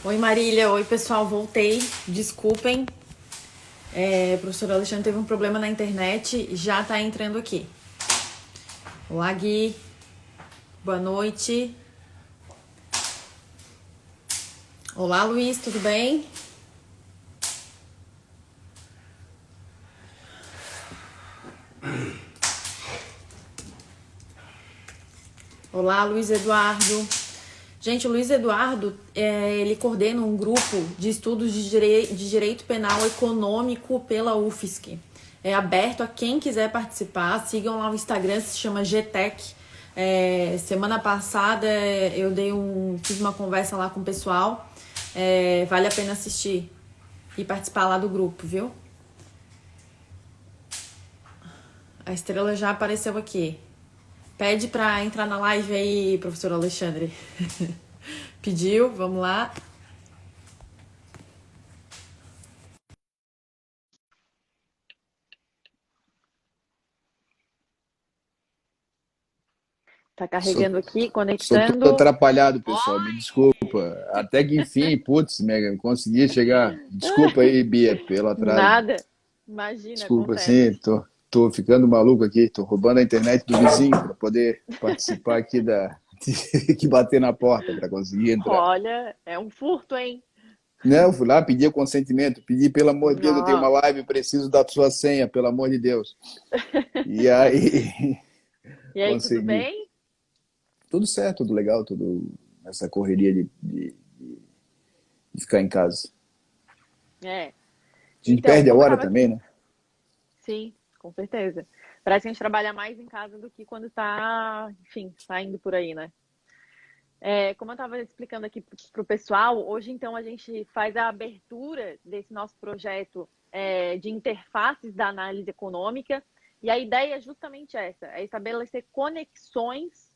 Oi Marília, oi pessoal, voltei, desculpem, o professor Alexandre teve um problema na internet e já tá entrando aqui. Olá Gui, boa noite. Olá Luiz, tudo bem? Olá Luiz Eduardo. Gente, o Luiz Eduardo, ele coordena um grupo de estudos de direito penal econômico pela UFSC. É aberto a quem quiser participar. Sigam lá o Instagram, se chama GTEC. Semana passada fiz uma conversa lá com o pessoal. Vale a pena assistir e participar lá do grupo, viu? A estrela já apareceu aqui. Pede para entrar na live aí, professor Alexandre. Pediu, vamos lá. Tá carregando aqui, Sou todo conectando. atrapalhado, pessoal. Me desculpa. Até que enfim, putz, Mega, consegui chegar. Desculpa aí, Bia, pelo atraso. Nada. Imagina, Desculpa, acontece. sim, tô ficando maluco aqui. Tô roubando a internet do vizinho para poder participar aqui da. que bater na porta para conseguir entrar. Olha, é um furto, hein? Não, fui lá, pedi o consentimento, pedi, pelo amor de Deus, eu tenho uma Ó. live, preciso da sua senha, pelo amor de Deus. E aí, E aí, tudo consegui. bem? Tudo certo, tudo legal, tudo essa correria de ficar em casa. É. A gente Então, perde a como eu hora tava. também, né? Sim, com certeza. Parece que a gente trabalha mais em casa do que quando tá, enfim, saindo por aí, né? Como eu estava explicando aqui para o pessoal, hoje então a gente faz a abertura desse nosso projeto de interfaces da análise econômica, e a ideia é justamente essa, é estabelecer conexões,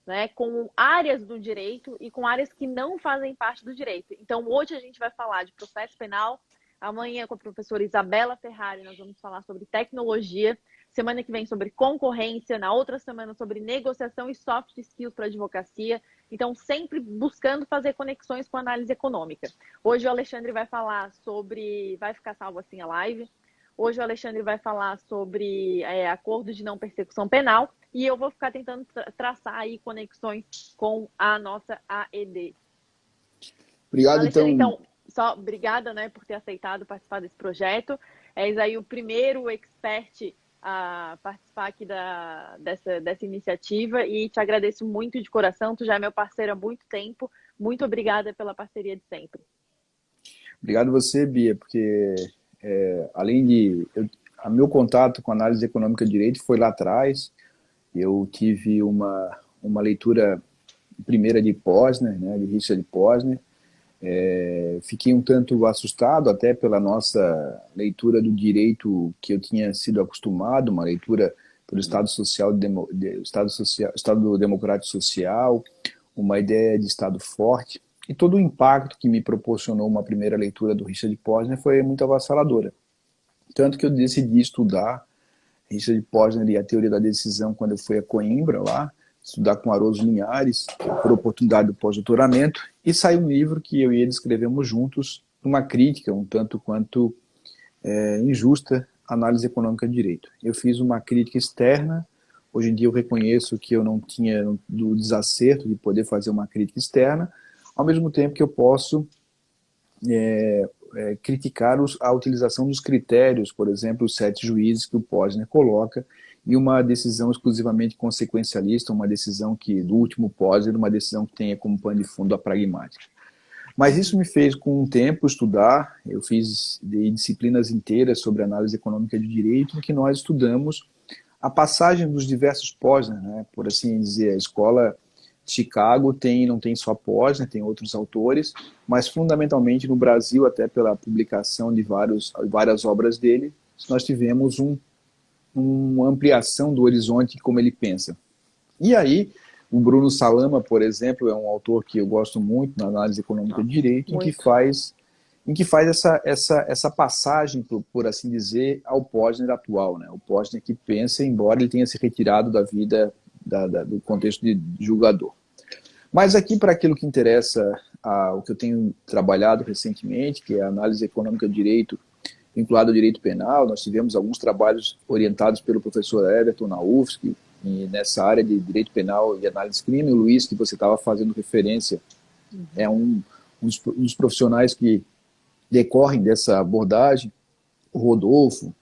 né, com áreas do direito e com áreas que não fazem parte do direito. Então hoje a gente vai falar de processo penal, amanhã com a professora Isabela Ferrari nós vamos falar sobre tecnologia, semana que vem sobre concorrência, na outra semana sobre negociação e soft skills para advocacia. Então, sempre buscando fazer conexões com a análise econômica. Hoje o Alexandre vai falar sobre... Vai ficar salvo assim a live. Hoje o Alexandre vai falar sobre acordo de não persecução penal e eu vou ficar tentando traçar aí conexões com a nossa AED. Obrigado, Alexandre, então. então, só obrigada, né, por ter aceitado participar desse projeto. És aí o primeiro expert a participar aqui dessa iniciativa e te agradeço muito de coração. Tu já é meu parceiro há muito tempo. Muito obrigada pela parceria de sempre. Obrigado você, Bia, porque além de... meu contato com análise econômica de direito foi lá atrás. Eu tive uma leitura primeira de Posner, né, de Richard Posner. Fiquei um tanto assustado até pela nossa leitura do direito que eu tinha sido acostumado, uma leitura pelo Estado Social, Estado Democrático Social, uma ideia de Estado forte, e todo o impacto que me proporcionou uma primeira leitura do Richard Posner foi muito avassaladora. Tanto que eu decidi estudar Richard Posner e a teoria da decisão quando eu fui a Coimbra lá, estudar com Aroso Linhares, por oportunidade do pós-doutoramento, e saiu um livro que eu e ele escrevemos juntos, uma crítica um tanto quanto injusta à análise econômica de direito. Eu fiz uma crítica externa, hoje em dia eu reconheço que eu não tinha do desacerto de poder fazer uma crítica externa, ao mesmo tempo que eu posso criticar a utilização dos critérios, por exemplo, os 7 juízes que o Posner coloca, e uma decisão exclusivamente consequencialista, uma decisão que, do último Posner, uma decisão que tenha como pano de fundo a pragmática. Mas isso me fez, com o tempo, estudar. Eu fiz disciplinas inteiras sobre análise econômica de direito, em que nós estudamos a passagem dos diversos Posner, né? Por assim dizer, a escola de Chicago não tem só Posner, tem outros autores, mas fundamentalmente no Brasil, até pela publicação de várias obras dele, nós tivemos uma ampliação do horizonte como ele pensa. E aí, o Bruno Salama, por exemplo, é um autor que eu gosto muito na análise econômica de direito, Muito. em que faz essa passagem, por assim dizer, ao Posner atual, né? O Posner que pensa, embora ele tenha se retirado da vida do contexto de julgador. Mas aqui, para aquilo que interessa, o que eu tenho trabalhado recentemente, que é a análise econômica do direito vinculado ao direito penal, nós tivemos alguns trabalhos orientados pelo professor Everton na UFSC, e nessa área de direito penal e análise de crime. O Luiz, que você estava fazendo referência, é um dos profissionais que decorrem dessa abordagem, o Rodolfo,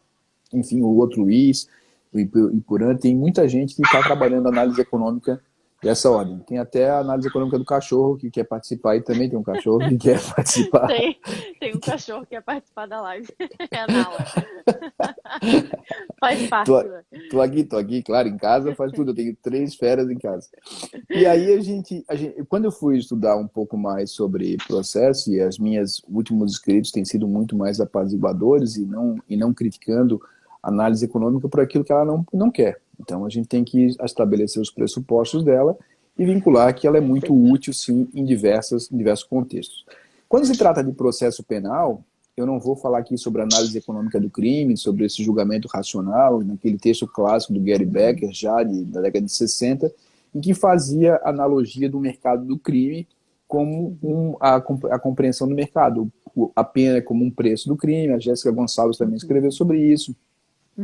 enfim, o outro Luiz, o Ipuran, tem muita gente que está trabalhando análise econômica dessa ordem. Tem até a análise econômica do cachorro que quer participar, e também tem um cachorro que quer participar. Tem um cachorro que quer participar da live. É a Nala. Faz parte. Tô aqui, claro, em casa faz tudo. Eu tenho 3 feras em casa. E aí quando eu fui estudar um pouco mais sobre processo, e as minhas últimos escritos têm sido muito mais apaziguadores e não criticando a análise econômica por aquilo que ela não quer. Então a gente tem que estabelecer os pressupostos dela e vincular que ela é muito útil, sim, em diversos contextos. Quando se trata de processo penal, eu não vou falar aqui sobre a análise econômica do crime, sobre esse julgamento racional, naquele texto clássico do Gary Becker, já da década de 60, em que fazia analogia do mercado do crime como a compreensão do mercado. A pena é como um preço do crime, a Jéssica Gonçalves também escreveu sobre isso.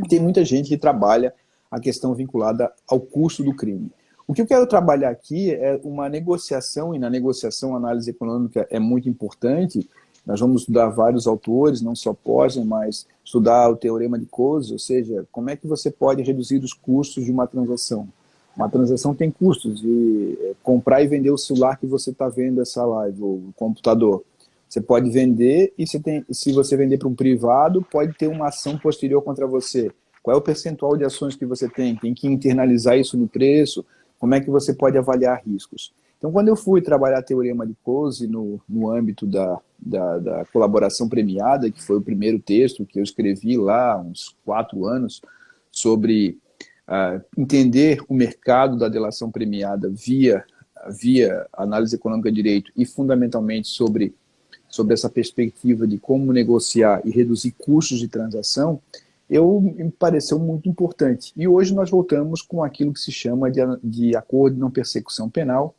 Tem muita gente que trabalha a questão vinculada ao custo do crime. O que eu quero trabalhar aqui é uma negociação, e na negociação a análise econômica é muito importante. Nós vamos estudar vários autores, não só Posner, mas estudar o teorema de Coase, ou seja, como é que você pode reduzir os custos de uma transação. Uma transação tem custos, de comprar e vender o celular que você está vendo essa live, ou o computador. Você pode vender, e se você vender para um privado, pode ter uma ação posterior contra você. Qual é o percentual de ações que você tem? Tem que internalizar isso no preço. Como é que você pode avaliar riscos? Então, quando eu fui trabalhar teorema de Coase no âmbito da colaboração premiada, que foi o primeiro texto que eu escrevi lá há uns 4 anos, sobre entender o mercado da delação premiada via análise econômica de direito, e fundamentalmente sobre essa perspectiva de como negociar e reduzir custos de transação, me pareceu muito importante. E hoje nós voltamos com aquilo que se chama de acordo de não persecução penal,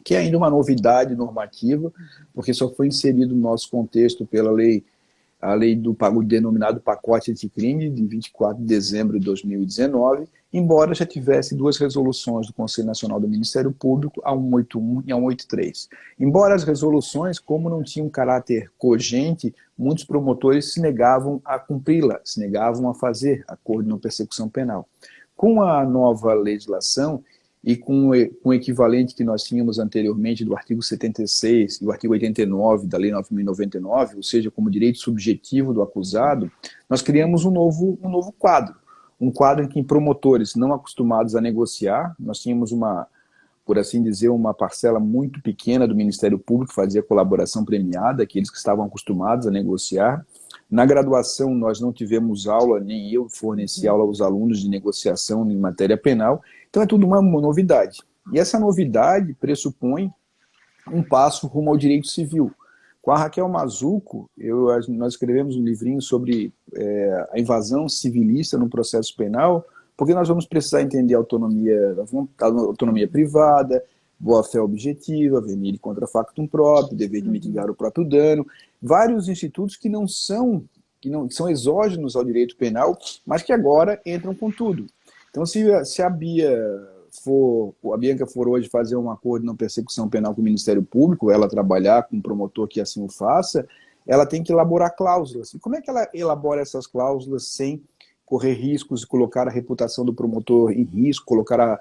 que é ainda uma novidade normativa, porque só foi inserido no nosso contexto pela a lei do denominado pacote anticrime, de 24 de dezembro de 2019, embora já tivesse 2 resoluções do Conselho Nacional do Ministério Público, a 181 e a 183. Embora as resoluções, como não tinham caráter cogente, muitos promotores se negavam a cumpri-la, se negavam a fazer acordo de não persecução penal. Com a nova legislação, e com o equivalente que nós tínhamos anteriormente do artigo 76 e o artigo 89 da Lei 9.099, ou seja, como direito subjetivo do acusado, nós criamos um novo quadro. Um quadro em que promotores não acostumados a negociar, nós tínhamos por assim dizer, uma parcela muito pequena do Ministério Público que fazia colaboração premiada, aqueles que estavam acostumados a negociar. Na graduação, nós não tivemos aula, nem eu forneci aula aos alunos de negociação em matéria penal, então é tudo uma novidade. E essa novidade pressupõe um passo rumo ao direito civil. Com a Raquel Mazzucco, nós escrevemos um livrinho sobre a invasão civilista no processo penal, porque nós vamos precisar entender a autonomia privada, boa-fé objetiva, venire contra factum próprio, dever de mitigar o próprio dano, vários institutos que são exógenos ao direito penal, mas que agora entram com tudo. Então, se a Bianca for hoje fazer um acordo de não persecução penal com o Ministério Público, ela trabalhar com um promotor que assim o faça, ela tem que elaborar cláusulas. E como é que ela elabora essas cláusulas sem correr riscos, colocar a reputação do promotor em risco, colocar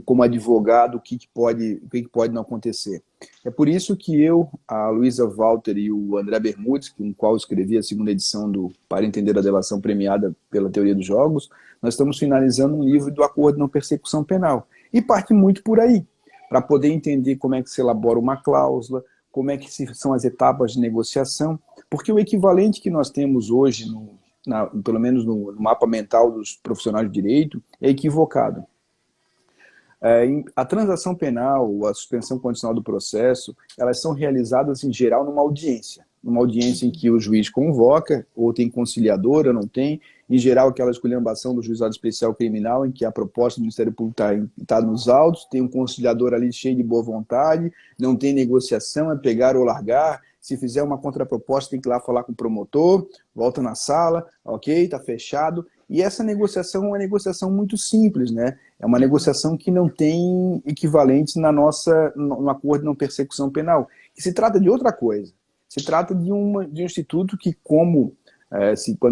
como advogado o que pode não acontecer? É por isso que a Luísa Walter e o André Bermudes, com o qual eu escrevi a 2ª edição do Para Entender a Delação Premiada pela Teoria dos Jogos, nós estamos finalizando um livro do Acordo de Não Persecução Penal. E parte muito por aí, para poder entender como é que se elabora uma cláusula, como é que são as etapas de negociação, porque o equivalente que nós temos hoje pelo menos no mapa mental dos profissionais de direito, é equivocado. A transação penal, a suspensão condicional do processo, elas são realizadas em geral numa audiência. numa audiência em que o juiz convoca, ou tem conciliador, ou não tem. Em geral, aquela esculhambação do juizado especial criminal, em que a proposta do Ministério Público está nos autos, tem um conciliador ali cheio de boa vontade, não tem negociação, é pegar ou largar. Se fizer uma contraproposta, tem que ir lá falar com o promotor, volta na sala, ok, está fechado. E essa negociação é uma negociação muito simples, né? É uma negociação que não tem equivalentes no acordo de não persecução penal. E se trata de outra coisa. Se trata de um instituto que, quando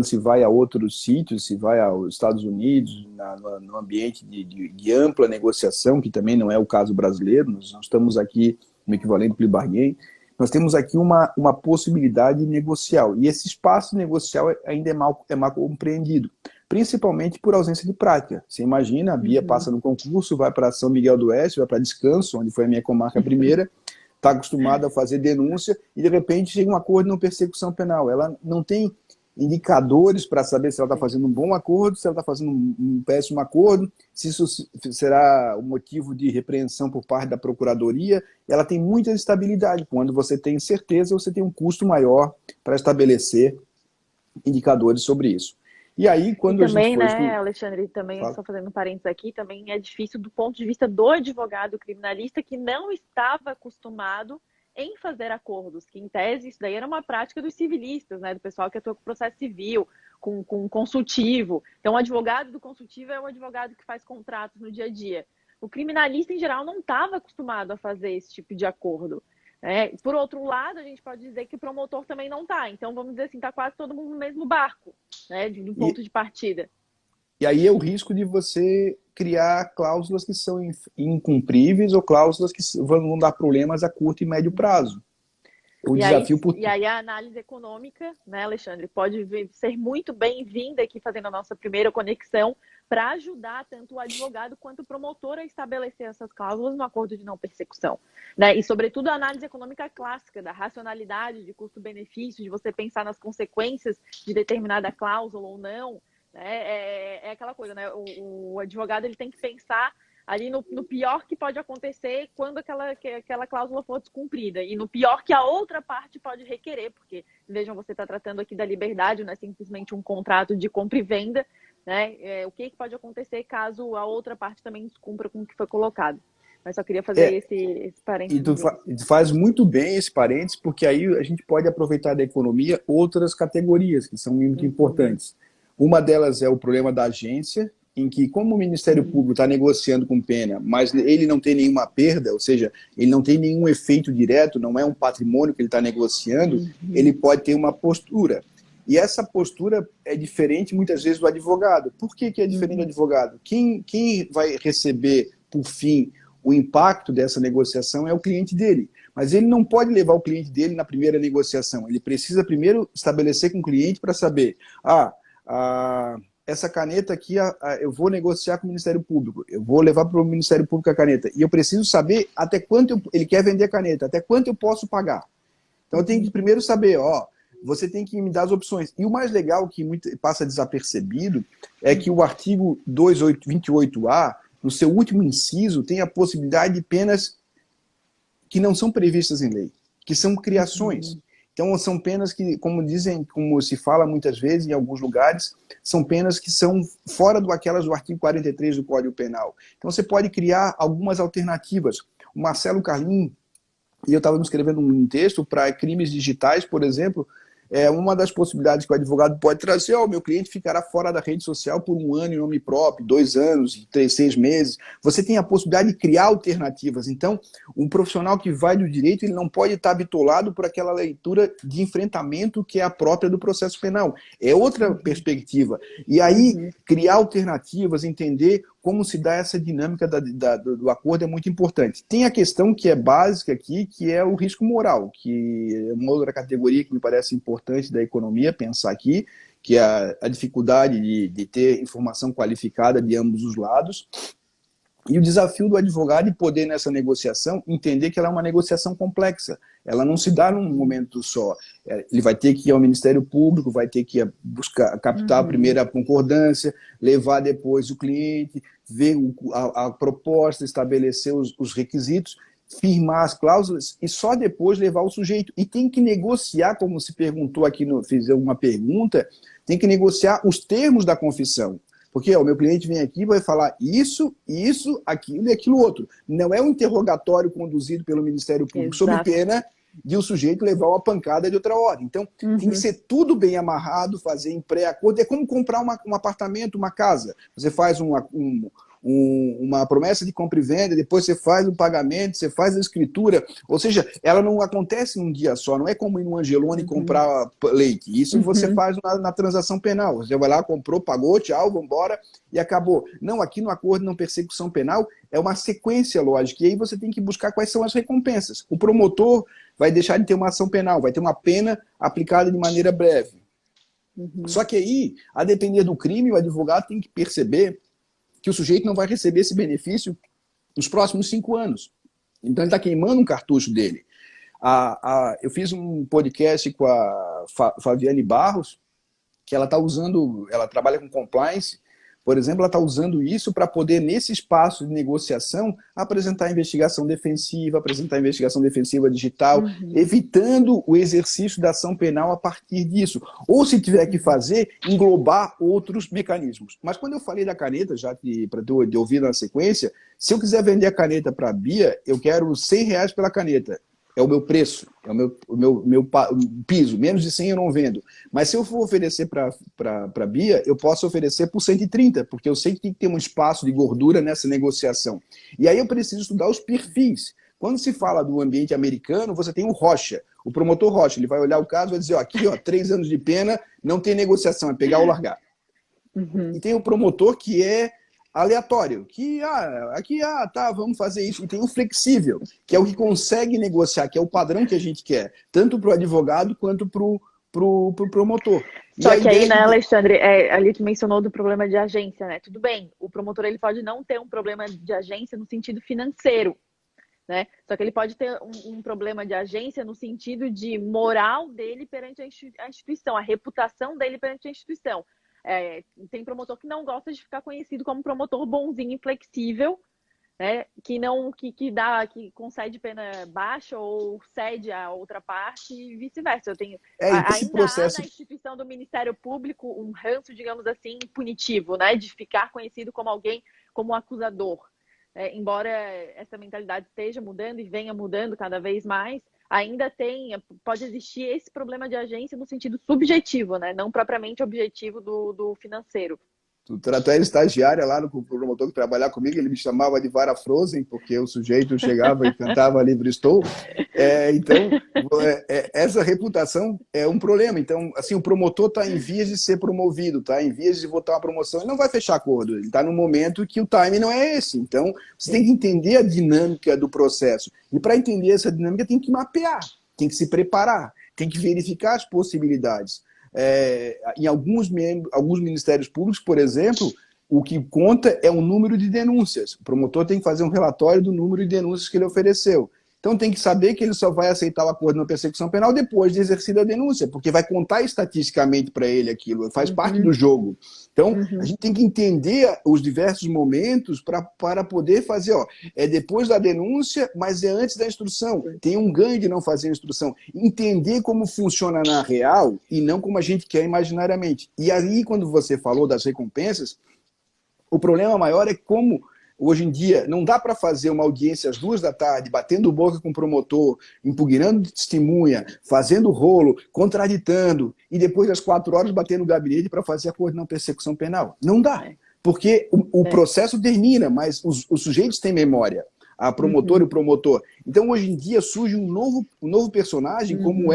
se vai a outros sítios, se vai aos Estados Unidos, no ambiente de ampla negociação, que também não é o caso brasileiro, nós não estamos aqui no equivalente plea bargain, nós temos aqui uma possibilidade negocial. E esse espaço negocial ainda é mal compreendido, principalmente por ausência de prática. Você imagina, a Bia passa no concurso, vai para São Miguel do Oeste, vai para Descanso, onde foi a minha comarca primeira, está acostumada a fazer denúncia e, de repente, chega um acordo de não persecução penal. Ela não tem indicadores para saber se ela está fazendo um bom acordo, se ela está fazendo um péssimo acordo, se isso será o motivo de repreensão por parte da Procuradoria. Ela tem muita instabilidade. Quando você tem certeza, você tem um custo maior para estabelecer indicadores sobre isso. E aí, quando também, a gente né, Alexandre, também, Fala. só fazendo parênteses aqui, também é difícil do ponto de vista do advogado criminalista que não estava acostumado em fazer acordos, que em tese isso daí era uma prática dos civilistas, né, do pessoal que atua com processo civil, com consultivo. Então, o advogado do consultivo é o advogado que faz contratos no dia a dia. O criminalista, em geral, não estava acostumado a fazer esse tipo de acordo. Por outro lado, a gente pode dizer que o promotor também não está. Então, vamos dizer assim, está quase todo mundo no mesmo barco, né, de um ponto de partida. E aí é o risco de você criar cláusulas que são incumpríveis ou cláusulas que vão dar problemas a curto e médio prazo. E aí a análise econômica, né, Alexandre, pode ser muito bem-vinda aqui fazendo a nossa primeira conexão para ajudar tanto o advogado quanto o promotor a estabelecer essas cláusulas no acordo de não persecução, né? E, sobretudo, a análise econômica clássica, da racionalidade, de custo-benefício, de você pensar nas consequências de determinada cláusula ou não, né? É aquela coisa, né? O advogado ele tem que pensar ali no pior que pode acontecer quando aquela cláusula for descumprida, e no pior que a outra parte pode requerer, porque, vejam, você está tratando aqui da liberdade, não é simplesmente um contrato de compra e venda, né? O que pode acontecer caso a outra parte também descumpra com o que foi colocado. Mas só queria fazer esse parênteses. E tu faz muito bem esse parênteses, porque aí a gente pode aproveitar da economia outras categorias que são muito importantes. Uma delas é o problema da agência, em que, como o Ministério Público está negociando com pena, mas ele não tem nenhuma perda, ou seja, ele não tem nenhum efeito direto, não é um patrimônio que ele está negociando, ele pode ter uma postura. E essa postura é diferente, muitas vezes, do advogado. Por que é diferente do advogado? Quem vai receber, por fim, o impacto dessa negociação é o cliente dele. Mas ele não pode levar o cliente dele na primeira negociação. Ele precisa primeiro estabelecer com o cliente para saber, essa caneta aqui, eu vou negociar com o Ministério Público, eu vou levar para o Ministério Público a caneta, e eu preciso saber até quanto ele quer vender a caneta, até quanto eu posso pagar. Então eu tenho que primeiro saber, você tem que me dar as opções. E o mais legal, que passa desapercebido, é que o artigo 28A, no seu último inciso, tem a possibilidade de penas que não são previstas em lei, que são criações. Então, são penas que, como se fala muitas vezes em alguns lugares, são penas que são fora daquelas do artigo 43 do Código Penal. Então, você pode criar algumas alternativas. O Marcelo Carlin, e eu estava escrevendo um texto para crimes digitais, por exemplo, uma das possibilidades que o advogado pode trazer, o meu cliente ficará fora da rede social por 1 ano em nome próprio, 2 anos, 6 meses. Você tem a possibilidade de criar alternativas. Então, um profissional que vai do direito, ele não pode estar bitolado por aquela leitura de enfrentamento que é a própria do processo penal. É outra perspectiva. E aí, criar alternativas, entender como se dá essa dinâmica do acordo é muito importante. Tem a questão que é básica aqui, que é o risco moral, que é uma outra categoria que me parece importante da economia pensar aqui, que é a dificuldade de ter informação qualificada de ambos os lados. E o desafio do advogado de poder, nessa negociação, entender que ela é uma negociação complexa. Ela não se dá num momento só. Ele vai ter que ir ao Ministério Público, vai ter que buscar, captar a primeira concordância, levar depois o cliente, ver a proposta, estabelecer os requisitos. firmar as cláusulas e só depois levar o sujeito. E tem que negociar, como se perguntou aqui, fiz uma pergunta, tem que negociar os termos da confissão. Porque o meu cliente vem aqui e vai falar isso, aquilo e aquilo outro. Não é um interrogatório conduzido pelo Ministério Público sob pena de o sujeito levar uma pancada de outra ordem. Então, tem que ser tudo bem amarrado, fazer em pré-acordo. É como comprar um apartamento, uma casa. Você faz uma promessa de compra e venda, depois você faz o pagamento, você faz a escritura, ou seja, ela não acontece num dia só, não é como ir no Angelone comprar leite, isso você faz na transação penal, você vai lá, comprou, pagou, tchau, vambora, e acabou. Não, aqui no acordo de não persecução penal é uma sequência lógica, e aí você tem que buscar quais são as recompensas. O promotor vai deixar de ter uma ação penal, vai ter uma pena aplicada de maneira breve. Só que aí, a depender do crime, o advogado tem que perceber que o sujeito não vai receber esse benefício nos próximos 5 anos. Então ele está queimando um cartucho dele. Eu fiz um podcast com a Fabiane Barros, que ela trabalha com compliance, por exemplo, ela está usando isso para poder, nesse espaço de negociação, apresentar investigação defensiva digital, evitando o exercício da ação penal a partir disso. Ou, se tiver que fazer, englobar outros mecanismos. Mas quando eu falei da caneta, já para de ouvir na sequência, se eu quiser vender a caneta para a Bia, eu quero R$100 pela caneta. É o meu preço, é o meu piso. Menos de 100 eu não vendo. Mas se eu for oferecer para a Bia, eu posso oferecer por 130, porque eu sei que tem que ter um espaço de gordura nessa negociação. E aí eu preciso estudar os perfis. Quando se fala do ambiente americano, você tem o Rocha, o promotor Rocha. Ele vai olhar o caso e vai dizer, aqui, 3 anos de pena, não tem negociação, é pegar ou largar. E tem o promotor que é aleatório, que vamos fazer isso. E tem o flexível, que é o que consegue negociar, que é o padrão que a gente quer, tanto para o advogado quanto para o promotor. Só que aí, né, Alexandre, ali tu mencionou do problema de agência, né? Tudo bem, o promotor ele pode não ter um problema de agência no sentido financeiro, né? Só que ele pode ter um problema de agência no sentido de moral dele perante a instituição, a reputação dele perante a instituição. Tem promotor que não gosta de ficar conhecido como promotor bonzinho e flexível, né? Que concede pena baixa ou cede a outra parte e vice-versa. Ainda há na instituição do Ministério Público um ranço, digamos assim, punitivo, né? De ficar conhecido como alguém, como acusador. Embora essa mentalidade esteja mudando e venha mudando cada vez mais, ainda pode existir esse problema de agência no sentido subjetivo, né? Não propriamente objetivo do financeiro. Tu era estagiária lá no promotor que trabalhava comigo, ele me chamava de Vara Frozen, porque o sujeito chegava e cantava Livre Estou. Então, essa reputação é um problema. Então, assim, o promotor está em vias de ser promovido, está em vias de votar uma promoção, ele não vai fechar acordo, ele está no momento que o time não é esse. Então, você tem que entender a dinâmica do processo. E para entender essa dinâmica, tem que mapear, tem que se preparar, tem que verificar as possibilidades. Em alguns ministérios públicos, por exemplo, o que conta é o número de denúncias. O promotor tem que fazer um relatório do número de denúncias que ele ofereceu. Então tem que saber que ele só vai aceitar o acordo na persecução penal depois de exercida a denúncia, porque vai contar estatisticamente para ele aquilo, faz parte do jogo. Então a gente tem que entender os diversos momentos para poder fazer, é depois da denúncia, mas é antes da instrução. Tem um ganho de não fazer a instrução. Entender como funciona na real e não como a gente quer imaginariamente. E aí, quando você falou das recompensas, o problema maior é como hoje em dia, não dá para fazer uma audiência às 2 da tarde, batendo boca com o promotor, impugnando testemunha, fazendo rolo, contraditando, e depois às 4 horas bater no gabinete para fazer acordo de não persecução penal. Não dá, porque o processo termina, mas os sujeitos têm memória, a promotora e o promotor. Então, hoje em dia, surge um novo personagem, como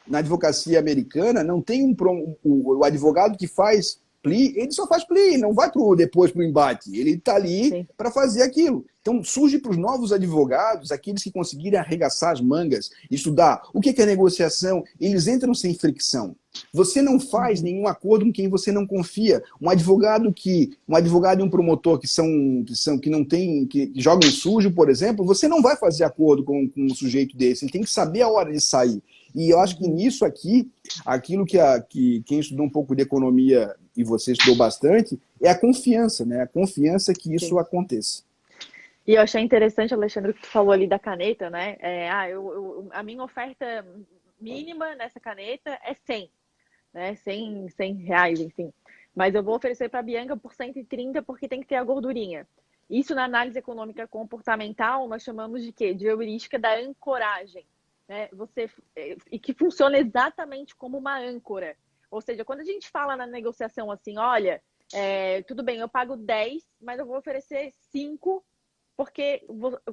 na advocacia americana, não tem o advogado que faz ele só faz plea, não vai depois para o embate. Ele está ali para fazer aquilo. Então surge para os novos advogados, aqueles que conseguirem arregaçar as mangas, estudar o que é negociação, eles entram sem fricção. Você não faz nenhum acordo com quem você não confia. Um advogado e um promotor que jogam sujo, por exemplo, você não vai fazer acordo com um sujeito desse. Ele tem que saber a hora de sair. E eu acho que nisso aqui, aquilo que quem estudou um pouco de economia, e você estudou bastante, é a confiança, né? A confiança que isso aconteça. E eu achei interessante, Alexandre, o que tu falou ali da caneta, né? A minha oferta mínima nessa caneta é 100, né? 100 reais, enfim. Mas eu vou oferecer para a Bianca por 130 porque tem que ter a gordurinha. Isso na análise econômica comportamental nós chamamos de quê? De heurística da ancoragem, né? E que funciona exatamente como uma âncora. Ou seja, quando a gente fala na negociação assim, olha, tudo bem, eu pago 10, mas eu vou oferecer 5 porque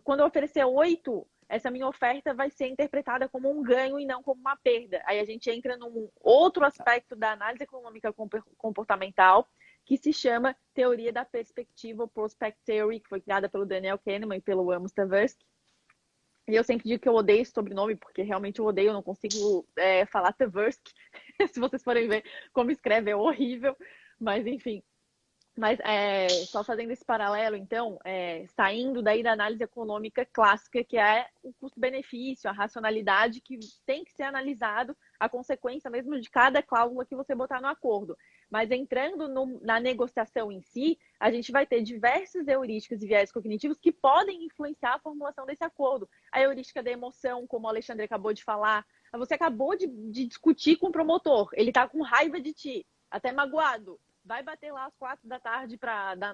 quando eu oferecer 8, essa minha oferta vai ser interpretada como um ganho e não como uma perda. Aí a gente entra num outro aspecto da análise econômica comportamental, que se chama teoria da perspectiva, ou Prospect Theory, que foi criada pelo Daniel Kahneman e pelo Amos Tversky. E eu sempre digo que eu odeio esse sobrenome, porque realmente eu odeio, eu não consigo falar Tversky. Se vocês forem ver como escreve, é horrível. Mas, enfim, mas só fazendo esse paralelo, então, saindo daí da análise econômica clássica, que é o custo-benefício, a racionalidade que tem que ser analisado, a consequência mesmo de cada cláusula que você botar no acordo. Mas entrando na negociação em si, a gente vai ter diversas heurísticas e viés cognitivos que podem influenciar a formulação desse acordo. A heurística da emoção, como o Alexandre acabou de falar, você acabou de discutir com o promotor, ele está com raiva de ti, até magoado. Vai bater lá às 4 da tarde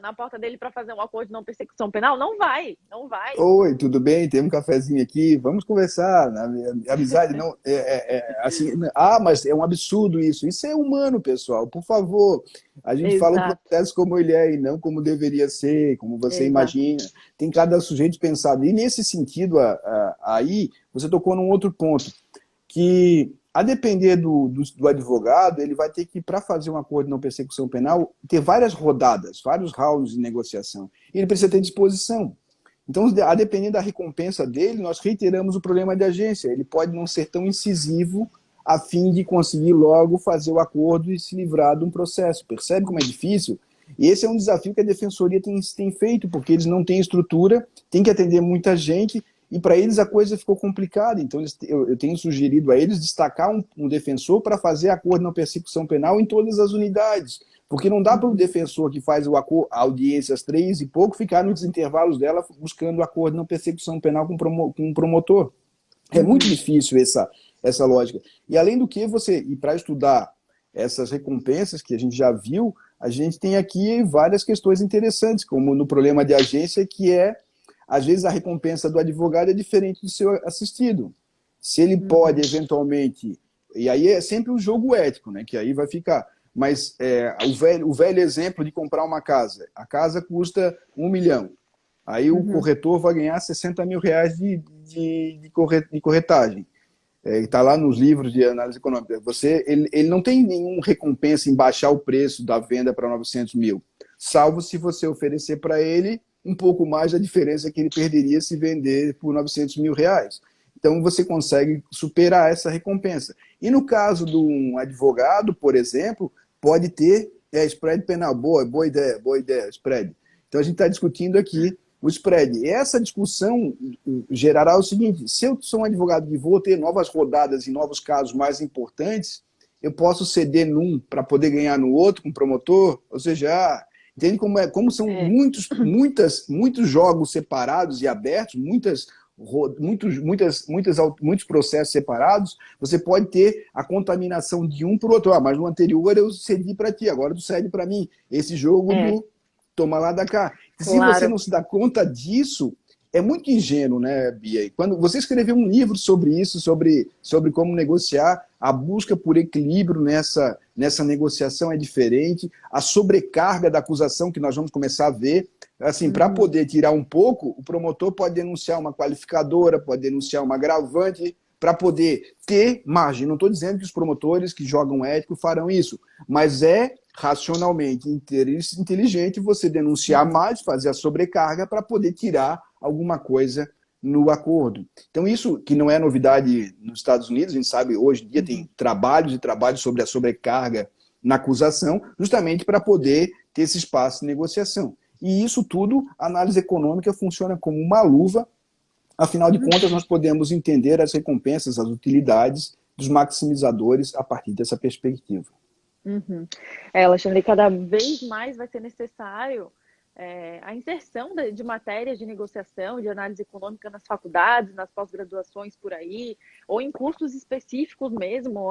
na porta dele para fazer um acordo de não persecução penal? Não vai, não vai. Oi, tudo bem? Tem um cafezinho aqui, vamos conversar. Amizade não assim. Ah, mas é um absurdo isso. Isso é humano, pessoal. Por favor, a gente fala o Exato, processo como ele é e não como deveria ser, como você exato. imagina. Tem cada sujeito pensado. E nesse sentido, aí você tocou num outro ponto que, a depender do advogado, ele vai ter que, para fazer um acordo de não persecução penal, ter várias rodadas, vários rounds de negociação. E ele precisa ter disposição. Então, a depender da recompensa dele, nós reiteramos o problema de agência. Ele pode não ser tão incisivo a fim de conseguir logo fazer o acordo e se livrar de um processo. Percebe como é difícil? E esse é um desafio que a defensoria tem feito, porque eles não têm estrutura, tem que atender muita gente, e para eles a coisa ficou complicada. Então, eu tenho sugerido a eles destacar um defensor para fazer acordo na persecução penal em todas as unidades. Porque não dá para o defensor que faz a audiência às 3 e pouco ficar nos intervalos dela buscando acordo na persecução penal com um promotor. É muito Uhum, difícil essa lógica. E além do que, e para estudar essas recompensas que a gente já viu, a gente tem aqui várias questões interessantes, como no problema de agência, que às vezes a recompensa do advogado é diferente do seu assistido. Se ele pode, uhum, eventualmente, e aí é sempre um jogo ético, né, que aí vai ficar, mas o velho exemplo de comprar uma casa. A casa custa 1 milhão. Aí o uhum, corretor vai ganhar 60 mil reais de corretagem. Está lá nos livros de análise econômica. Ele não tem nenhuma recompensa em baixar o preço da venda para 900 mil, salvo se você oferecer para ele um pouco mais da diferença que ele perderia se vender por 900 mil reais. Então você consegue superar essa recompensa. E no caso de um advogado, por exemplo, pode ter spread penal. Boa ideia, spread. Então a gente está discutindo aqui o spread. E essa discussão gerará o seguinte: se eu sou um advogado que vou ter novas rodadas e novos casos mais importantes, eu posso ceder num para poder ganhar no outro com o promotor? Ou seja, entende como são é, muitos jogos separados e abertos, muitos processos separados, você pode ter a contaminação de um para o outro. Mas no anterior eu cedi para ti, agora tu cede para mim. Esse jogo é, do toma lá da cá. Se você claro. não se dá conta disso, é muito ingênuo, né, Bia? Quando você escreveu um livro sobre isso, sobre como negociar, a busca por equilíbrio nessa negociação é diferente, a sobrecarga da acusação que nós vamos começar a ver, assim, para Uhum, poder tirar um pouco, o promotor pode denunciar uma qualificadora, pode denunciar uma agravante, para poder ter margem. Não estou dizendo que os promotores que jogam ético farão isso, mas é racionalmente inteligente você denunciar uhum, mais, fazer a sobrecarga para poder tirar alguma coisa no acordo. Então isso que não é novidade nos Estados Unidos, a gente sabe, hoje em dia uhum. tem trabalhos e trabalhos sobre a sobrecarga na acusação, justamente para poder ter esse espaço de negociação. E isso tudo, a análise econômica funciona como uma luva. Afinal de contas, nós podemos entender as recompensas, as utilidades dos maximizadores a partir dessa perspectiva. Uhum. Alexandre, cada vez mais vai ser necessário a inserção de matérias de negociação, de análise econômica nas faculdades, nas pós-graduações por aí, ou em cursos específicos mesmo,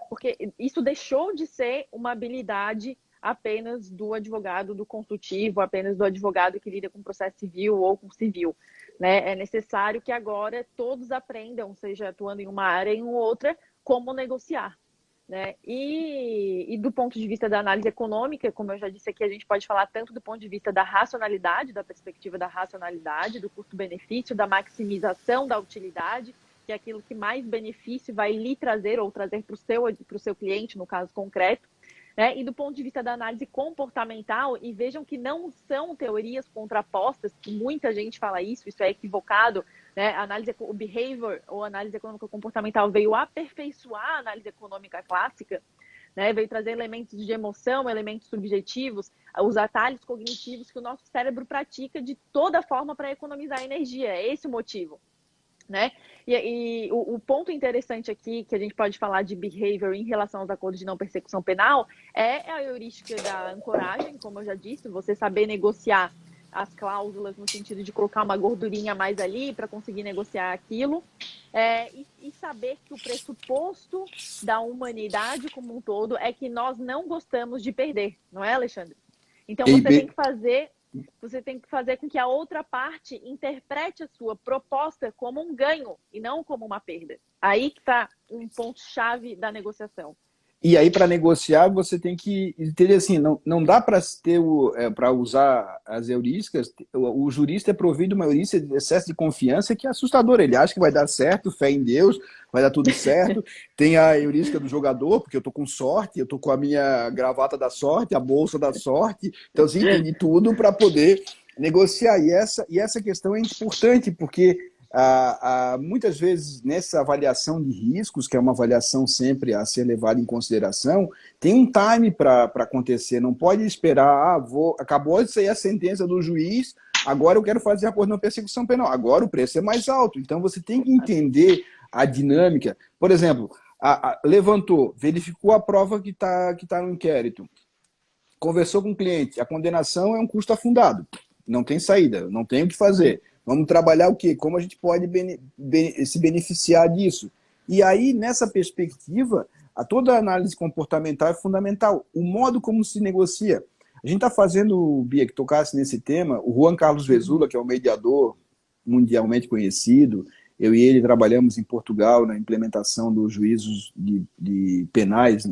porque isso deixou de ser uma habilidade apenas do advogado do consultivo, apenas do advogado que lida com processo civil ou com civil, né? É necessário que agora todos aprendam, seja atuando em uma área ou em outra, como negociar. Né? E do ponto de vista da análise econômica, como eu já disse aqui, a gente pode falar tanto do ponto de vista da racionalidade, da perspectiva da racionalidade, do custo-benefício, da maximização da utilidade, que é aquilo que mais benefício vai lhe trazer ou trazer para o seu cliente, no caso concreto, né? E do ponto de vista da análise comportamental, e vejam que não são teorias contrapostas, que muita gente fala isso é equivocado, né? O behavior, ou análise econômica comportamental, veio aperfeiçoar a análise econômica clássica, né? Veio trazer elementos de emoção, elementos subjetivos, os atalhos cognitivos que o nosso cérebro pratica de toda forma para economizar energia. É esse o motivo. Né? E o ponto interessante aqui, que a gente pode falar de behavior em relação aos acordos de não persecução penal, é a heurística da ancoragem, como eu já disse, você saber negociar as cláusulas no sentido de colocar uma gordurinha a mais ali para conseguir negociar aquilo, e saber que o pressuposto da humanidade como um todo é que nós não gostamos de perder, não é, Alexandre? Então você tem que fazer com que a outra parte interprete a sua proposta como um ganho e não como uma perda. Aí que está um ponto-chave da negociação. E aí, para negociar, você tem que entender assim, não dá para ter para usar as heurísticas, o jurista é provido de uma heurística de excesso de confiança que é assustador. Ele acha que vai dar certo, fé em Deus, vai dar tudo certo. Tem a heurística do jogador, porque eu tô com sorte, eu tô com a minha gravata da sorte, a bolsa da sorte. Então, assim, tem de tudo para poder negociar. E essa questão é importante, porque muitas vezes nessa avaliação de riscos, que é uma avaliação sempre a ser levada em consideração, tem um time para acontecer, não pode esperar, acabou de sair a sentença do juiz, agora eu quero fazer acordo na persecução penal, agora o preço é mais alto, então você tem que entender a dinâmica. Por exemplo, levantou, verificou a prova que tá no inquérito, conversou com o cliente, a condenação é um custo afundado, não tem saída, não tem o que fazer. Vamos trabalhar o quê? Como a gente pode se beneficiar disso? E aí, nessa perspectiva, toda a análise comportamental é fundamental. O modo como se negocia. A gente está fazendo, Bia, que tocasse nesse tema, o Juan Carlos Vezula, que é um mediador mundialmente conhecido, eu e ele trabalhamos em Portugal na implementação dos juízos de penais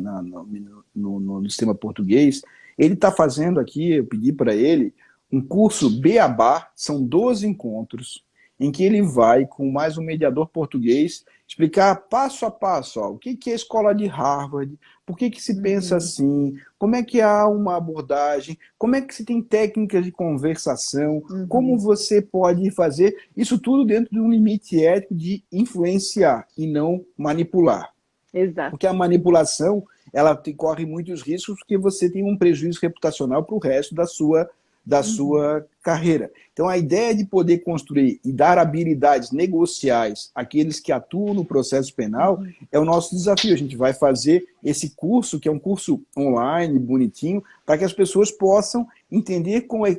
no sistema português. Ele está fazendo aqui, eu pedi para ele, um curso Beabá, são 12 encontros, em que ele vai, com mais um mediador português, explicar passo a passo o que é a escola de Harvard, por que se pensa assim, como é que há uma abordagem, como é que se tem técnicas de conversação, como você pode fazer, isso tudo dentro de um limite ético de influenciar e não manipular. Exato. Porque a manipulação, ela corre muitos riscos, porque você tem um prejuízo reputacional para o resto da sua carreira. Então, a ideia de poder construir e dar habilidades negociais àqueles que atuam no processo penal é o nosso desafio. A gente vai fazer esse curso, que é um curso online, bonitinho, para que as pessoas possam entender como é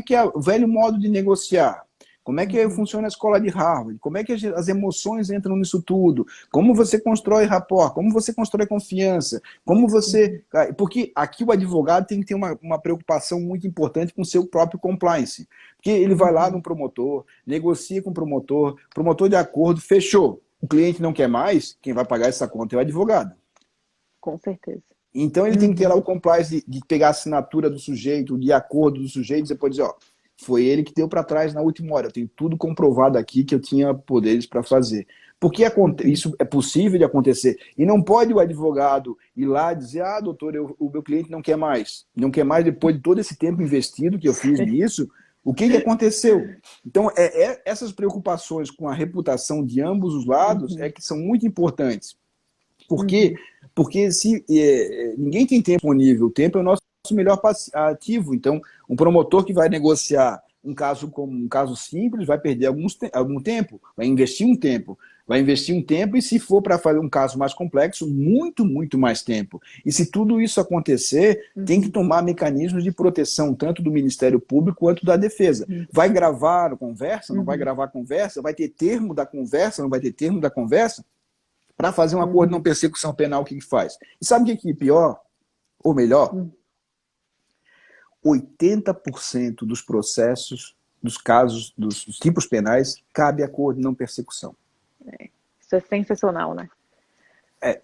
que é o velho modo de negociar. Como é que funciona a escola de Harvard? Como é que as emoções entram nisso tudo? Como você constrói rapport? Como você constrói confiança? Como você... Porque aqui o advogado tem que ter uma preocupação muito importante com o seu próprio compliance. Porque ele vai lá no promotor, negocia com o promotor de acordo, fechou. O cliente não quer mais, quem vai pagar essa conta é o advogado. Com certeza. Então ele tem que ter lá o compliance de pegar a assinatura do sujeito, de acordo do sujeito, e depois dizer, foi ele que deu para trás na última hora. Eu tenho tudo comprovado aqui que eu tinha poderes para fazer. Porque isso é possível de acontecer. E não pode o advogado ir lá e dizer, doutor, o meu cliente não quer mais. Não quer mais depois de todo esse tempo investido que eu fiz nisso. O que aconteceu? Então, essas preocupações com a reputação de ambos os lados é que são muito importantes. Por quê? Porque ninguém tem tempo disponível. O tempo é o nosso melhor ativo. Então, um promotor que vai negociar um caso simples vai perder algum tempo, vai investir um tempo. vai investir um tempo e, se for para fazer um caso mais complexo, muito, muito mais tempo. E se tudo isso acontecer, tem que tomar mecanismos de proteção, tanto do Ministério Público quanto da Defesa. Vai gravar a conversa? Não vai gravar a conversa? Vai ter termo da conversa? Não vai ter termo da conversa? Para fazer um acordo de não persecução penal, o que faz? E sabe o que é pior? Ou melhor? 80% dos processos, dos casos, dos tipos penais, cabe acordo de não persecução. Isso é sensacional, né?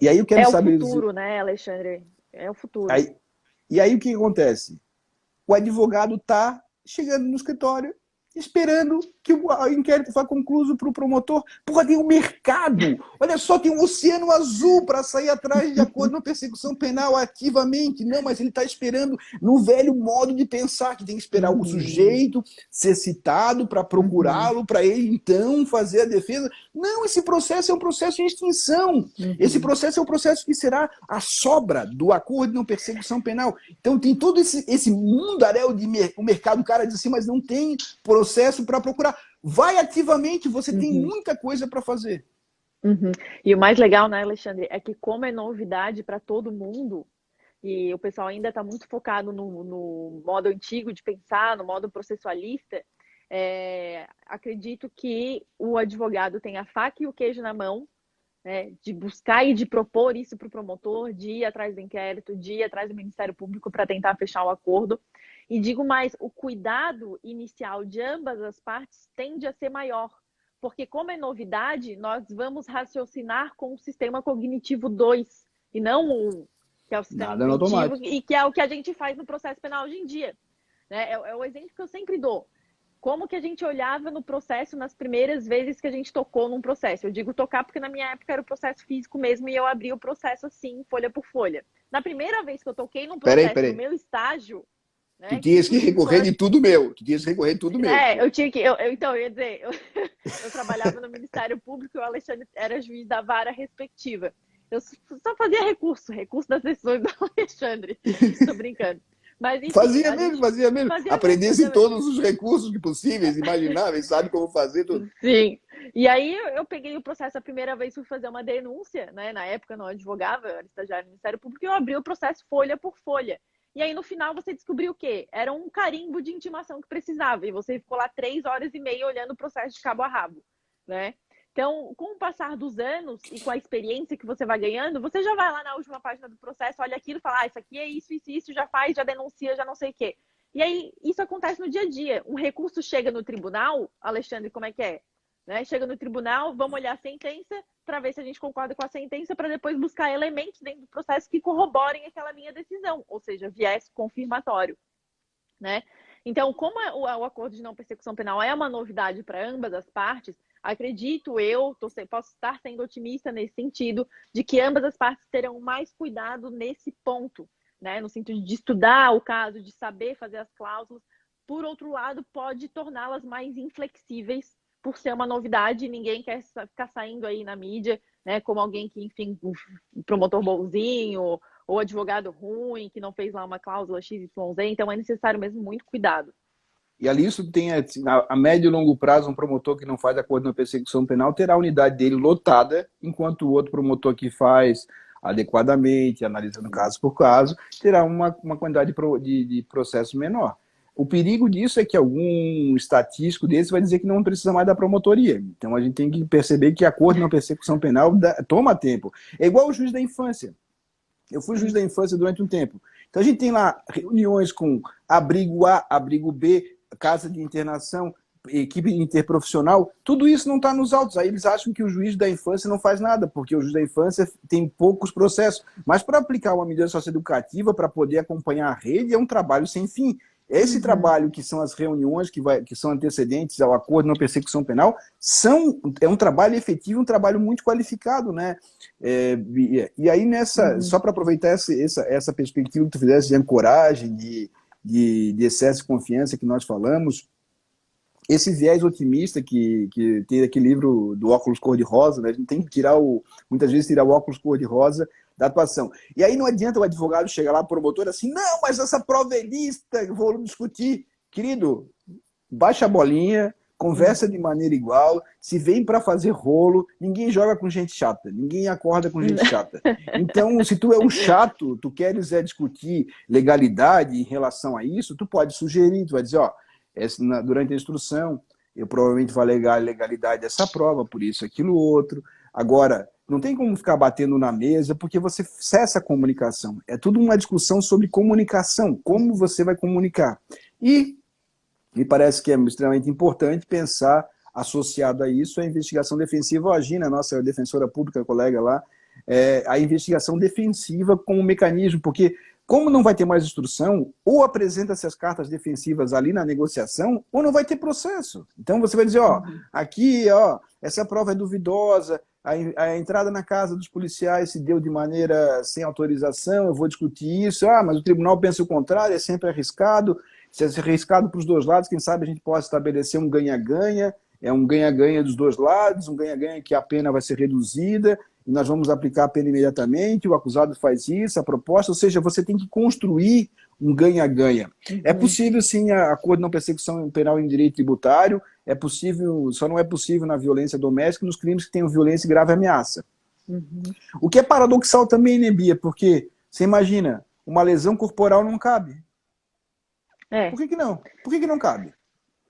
E aí eu quero saber... É o futuro, né, Alexandre? É o futuro. E aí o que acontece? O advogado está chegando no escritório, esperando que o inquérito vá concluído para o promotor. Porra, tem um mercado! Olha só, tem um oceano azul para sair atrás de acordo na persecução penal ativamente. Não, mas ele está esperando no velho modo de pensar, que tem que esperar o sujeito ser citado para procurá-lo, para ele então fazer a defesa. Não, esse processo é um processo de extinção. Esse processo é um processo que será a sobra do acordo de não persecução penal. Então tem todo esse mundaréu de o mercado, o cara diz assim, mas não tem processo para procurar. Vai ativamente, você tem muita coisa para fazer. E o mais legal, né, Alexandre, é que como é novidade para todo mundo, e o pessoal ainda está muito focado no modo antigo de pensar, no modo processualista, acredito que o advogado tem a faca e o queijo na mão, né, de buscar e de propor isso para o promotor, de ir atrás do inquérito, de ir atrás do Ministério Público para tentar fechar o acordo. E digo mais, o cuidado inicial de ambas as partes tende a ser maior, porque como é novidade, nós vamos raciocinar com o sistema cognitivo 2, e não o 1, que é o sistema cognitivo, e que é o que a gente faz no processo penal hoje em dia. Né? É o exemplo que eu sempre dou. Como que a gente olhava no processo nas primeiras vezes que a gente tocou num processo? Eu digo tocar porque na minha época era o processo físico mesmo e eu abri o processo assim, folha por folha. Na primeira vez que eu toquei num processo no meu estágio... Né, tu tinhas que recorrer de tudo meu. Tu tinhas que recorrer de tudo meu. Eu tinha que... Então, eu ia dizer, eu trabalhava no Ministério Público e o Alexandre era juiz da vara respectiva. Eu só fazia recurso das decisões do Alexandre. Estou brincando. Mas, enfim, fazia mesmo. Aprendesse todos os recursos possíveis, imagináveis, sabe como fazer tudo. Sim. E aí eu peguei o processo a primeira vez, fui fazer uma denúncia, né? Na época não advogava, eu era estagiário no Ministério Público, e eu abri o processo folha por folha. E aí no final você descobriu o quê? Era um carimbo de intimação que precisava, e você ficou lá 3 horas e meia olhando o processo de cabo a rabo, né? Então, com o passar dos anos e com a experiência que você vai ganhando, você já vai lá na última página do processo, olha aquilo e fala, isso aqui é isso, já faz, já denuncia, já não sei o quê. E aí, isso acontece no dia a dia. Um recurso chega no tribunal, Alexandre, como é que é? Né? Chega no tribunal, vamos olhar a sentença para ver se a gente concorda com a sentença, para depois buscar elementos dentro do processo que corroborem aquela minha decisão, ou seja, viés confirmatório. Né? Então, como o acordo de não persecução penal é uma novidade para ambas as partes, acredito posso estar sendo otimista nesse sentido, de que ambas as partes terão mais cuidado nesse ponto, né? No sentido de estudar o caso, de saber fazer as cláusulas. Por outro lado, pode torná-las mais inflexíveis por ser uma novidade e ninguém quer ficar saindo aí na mídia, né? Como alguém que, enfim, um promotor bonzinho ou advogado ruim, que não fez lá uma cláusula XYZ. Então, é necessário mesmo muito cuidado. E ali isso tem, a médio e longo prazo, um promotor que não faz acordo na persecução penal terá a unidade dele lotada, enquanto o outro promotor que faz adequadamente, analisando caso por caso, terá uma quantidade de processo menor. O perigo disso é que algum estatístico desse vai dizer que não precisa mais da promotoria. Então a gente tem que perceber que acordo na persecução penal toma tempo. É igual o juiz da infância. Eu fui juiz da infância durante um tempo. Então a gente tem lá reuniões com abrigo A, abrigo B, casa de internação, equipe interprofissional, tudo isso não está nos autos. Aí eles acham que o juiz da infância não faz nada, porque o juiz da infância tem poucos processos. Mas para aplicar uma medida socioeducativa, para poder acompanhar a rede, é um trabalho sem fim. Esse trabalho, que são as reuniões que são antecedentes ao acordo de não persecução penal, é um trabalho efetivo, um trabalho muito qualificado, né? E aí, só para aproveitar essa perspectiva que tu fizesse de ancoragem, de excesso de confiança que nós falamos, esse viés otimista que tem aquele livro do óculos cor-de-rosa, né? A gente tem que muitas vezes tirar o óculos cor-de-rosa da atuação. E aí não adianta o advogado chegar lá, promotor, assim, não, mas essa prova é lista, vou discutir. Querido, baixa a bolinha, conversa de maneira igual, se vem para fazer rolo, ninguém joga com gente chata, ninguém acorda com gente chata. Então, se tu é um chato, tu queres discutir legalidade em relação a isso, tu pode sugerir, tu vai dizer, ó, durante a instrução, eu provavelmente vou alegar a legalidade dessa prova, por isso, aquilo, outro. Agora, não tem como ficar batendo na mesa, porque você cessa a comunicação. É tudo uma discussão sobre comunicação, como você vai comunicar. E me parece que é extremamente importante pensar, associado a isso, a investigação defensiva. A Gina, nossa defensora pública, colega lá, a investigação defensiva como mecanismo, porque como não vai ter mais instrução, ou apresenta-se as cartas defensivas ali na negociação, ou não vai ter processo. Então você vai dizer, ó, aqui, ó, essa prova é duvidosa, a entrada na casa dos policiais se deu de maneira sem autorização, eu vou discutir isso, mas o tribunal pensa o contrário, é sempre arriscado, se é arriscado para os dois lados, quem sabe a gente possa estabelecer um ganha-ganha, é um ganha-ganha dos dois lados, um ganha-ganha que a pena vai ser reduzida, e nós vamos aplicar a pena imediatamente, o acusado faz isso, a proposta, ou seja, você tem que construir um ganha-ganha. É possível, sim, a acordo de não persecução penal em direito tributário, é possível, só não é possível na violência doméstica e nos crimes que tenham violência e grave ameaça. O que é paradoxal também, né, Bia? Porque, você imagina, uma lesão corporal não cabe. Por que não? Por que não cabe?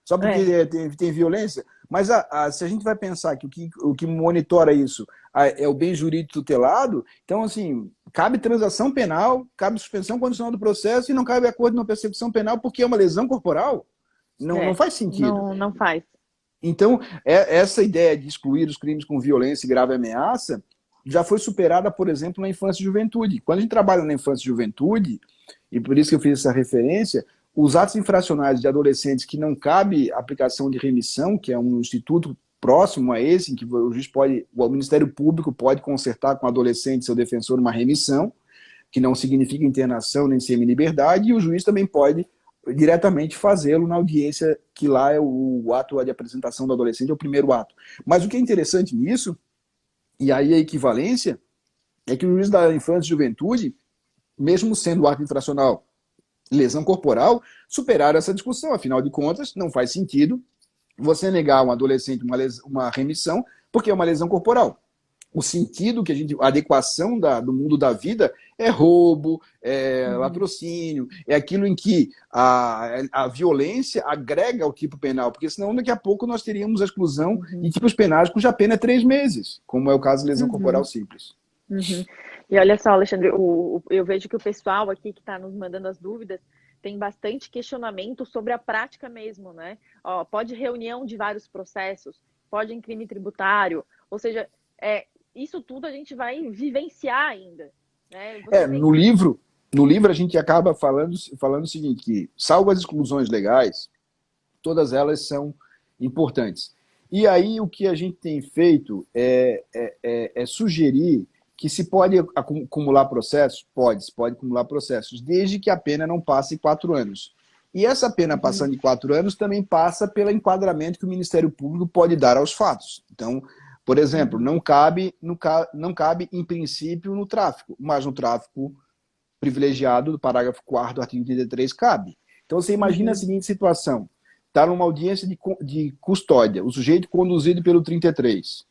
Só porque tem violência? Mas se a gente vai pensar que o que monitora isso é o bem jurídico tutelado, então, assim, cabe transação penal, cabe suspensão condicional do processo e não cabe acordo de não persecução penal porque é uma lesão corporal? Não faz sentido. Não faz. Então, essa ideia de excluir os crimes com violência e grave ameaça já foi superada, por exemplo, na infância e juventude. Quando a gente trabalha na infância e juventude, e por isso que eu fiz essa referência, os atos infracionais de adolescentes que não cabe aplicação de remissão, que é um instituto próximo a esse, em que o Ministério Público pode concertar com o adolescente, seu defensor, uma remissão, que não significa internação nem semi-liberdade, e o juiz também pode diretamente fazê-lo na audiência, que lá é o ato de apresentação do adolescente, é o primeiro ato. Mas o que é interessante nisso, e aí a equivalência, é que o juiz da infância e juventude, mesmo sendo ato infracional lesão corporal, superaram essa discussão. Afinal de contas, não faz sentido você negar a um adolescente uma remissão, porque é uma lesão corporal. O sentido que a adequação do mundo da vida é roubo, é latrocínio, é aquilo em que a violência agrega ao tipo penal, porque senão daqui a pouco nós teríamos a exclusão de tipos penais cuja pena é 3 meses, como é o caso de lesão corporal simples. E olha só, Alexandre, eu vejo que o pessoal aqui que está nos mandando as dúvidas tem bastante questionamento sobre a prática mesmo, né? Pode reunião de vários processos, pode em crime tributário, ou seja, isso tudo a gente vai vivenciar ainda. Né? No livro a gente acaba falando o seguinte, que salvo as exclusões legais, todas elas são importantes. E aí o que a gente tem feito é sugerir que se pode acumular processos? Se pode acumular processos, desde que a pena não passe 4 anos. E essa pena passando de 4 anos também passa pelo enquadramento que o Ministério Público pode dar aos fatos. Então, por exemplo, não cabe em princípio no tráfico, mas no tráfico privilegiado do parágrafo 4º do artigo 33 cabe. Então você imagina a seguinte situação, está numa audiência de custódia, o sujeito conduzido pelo 33.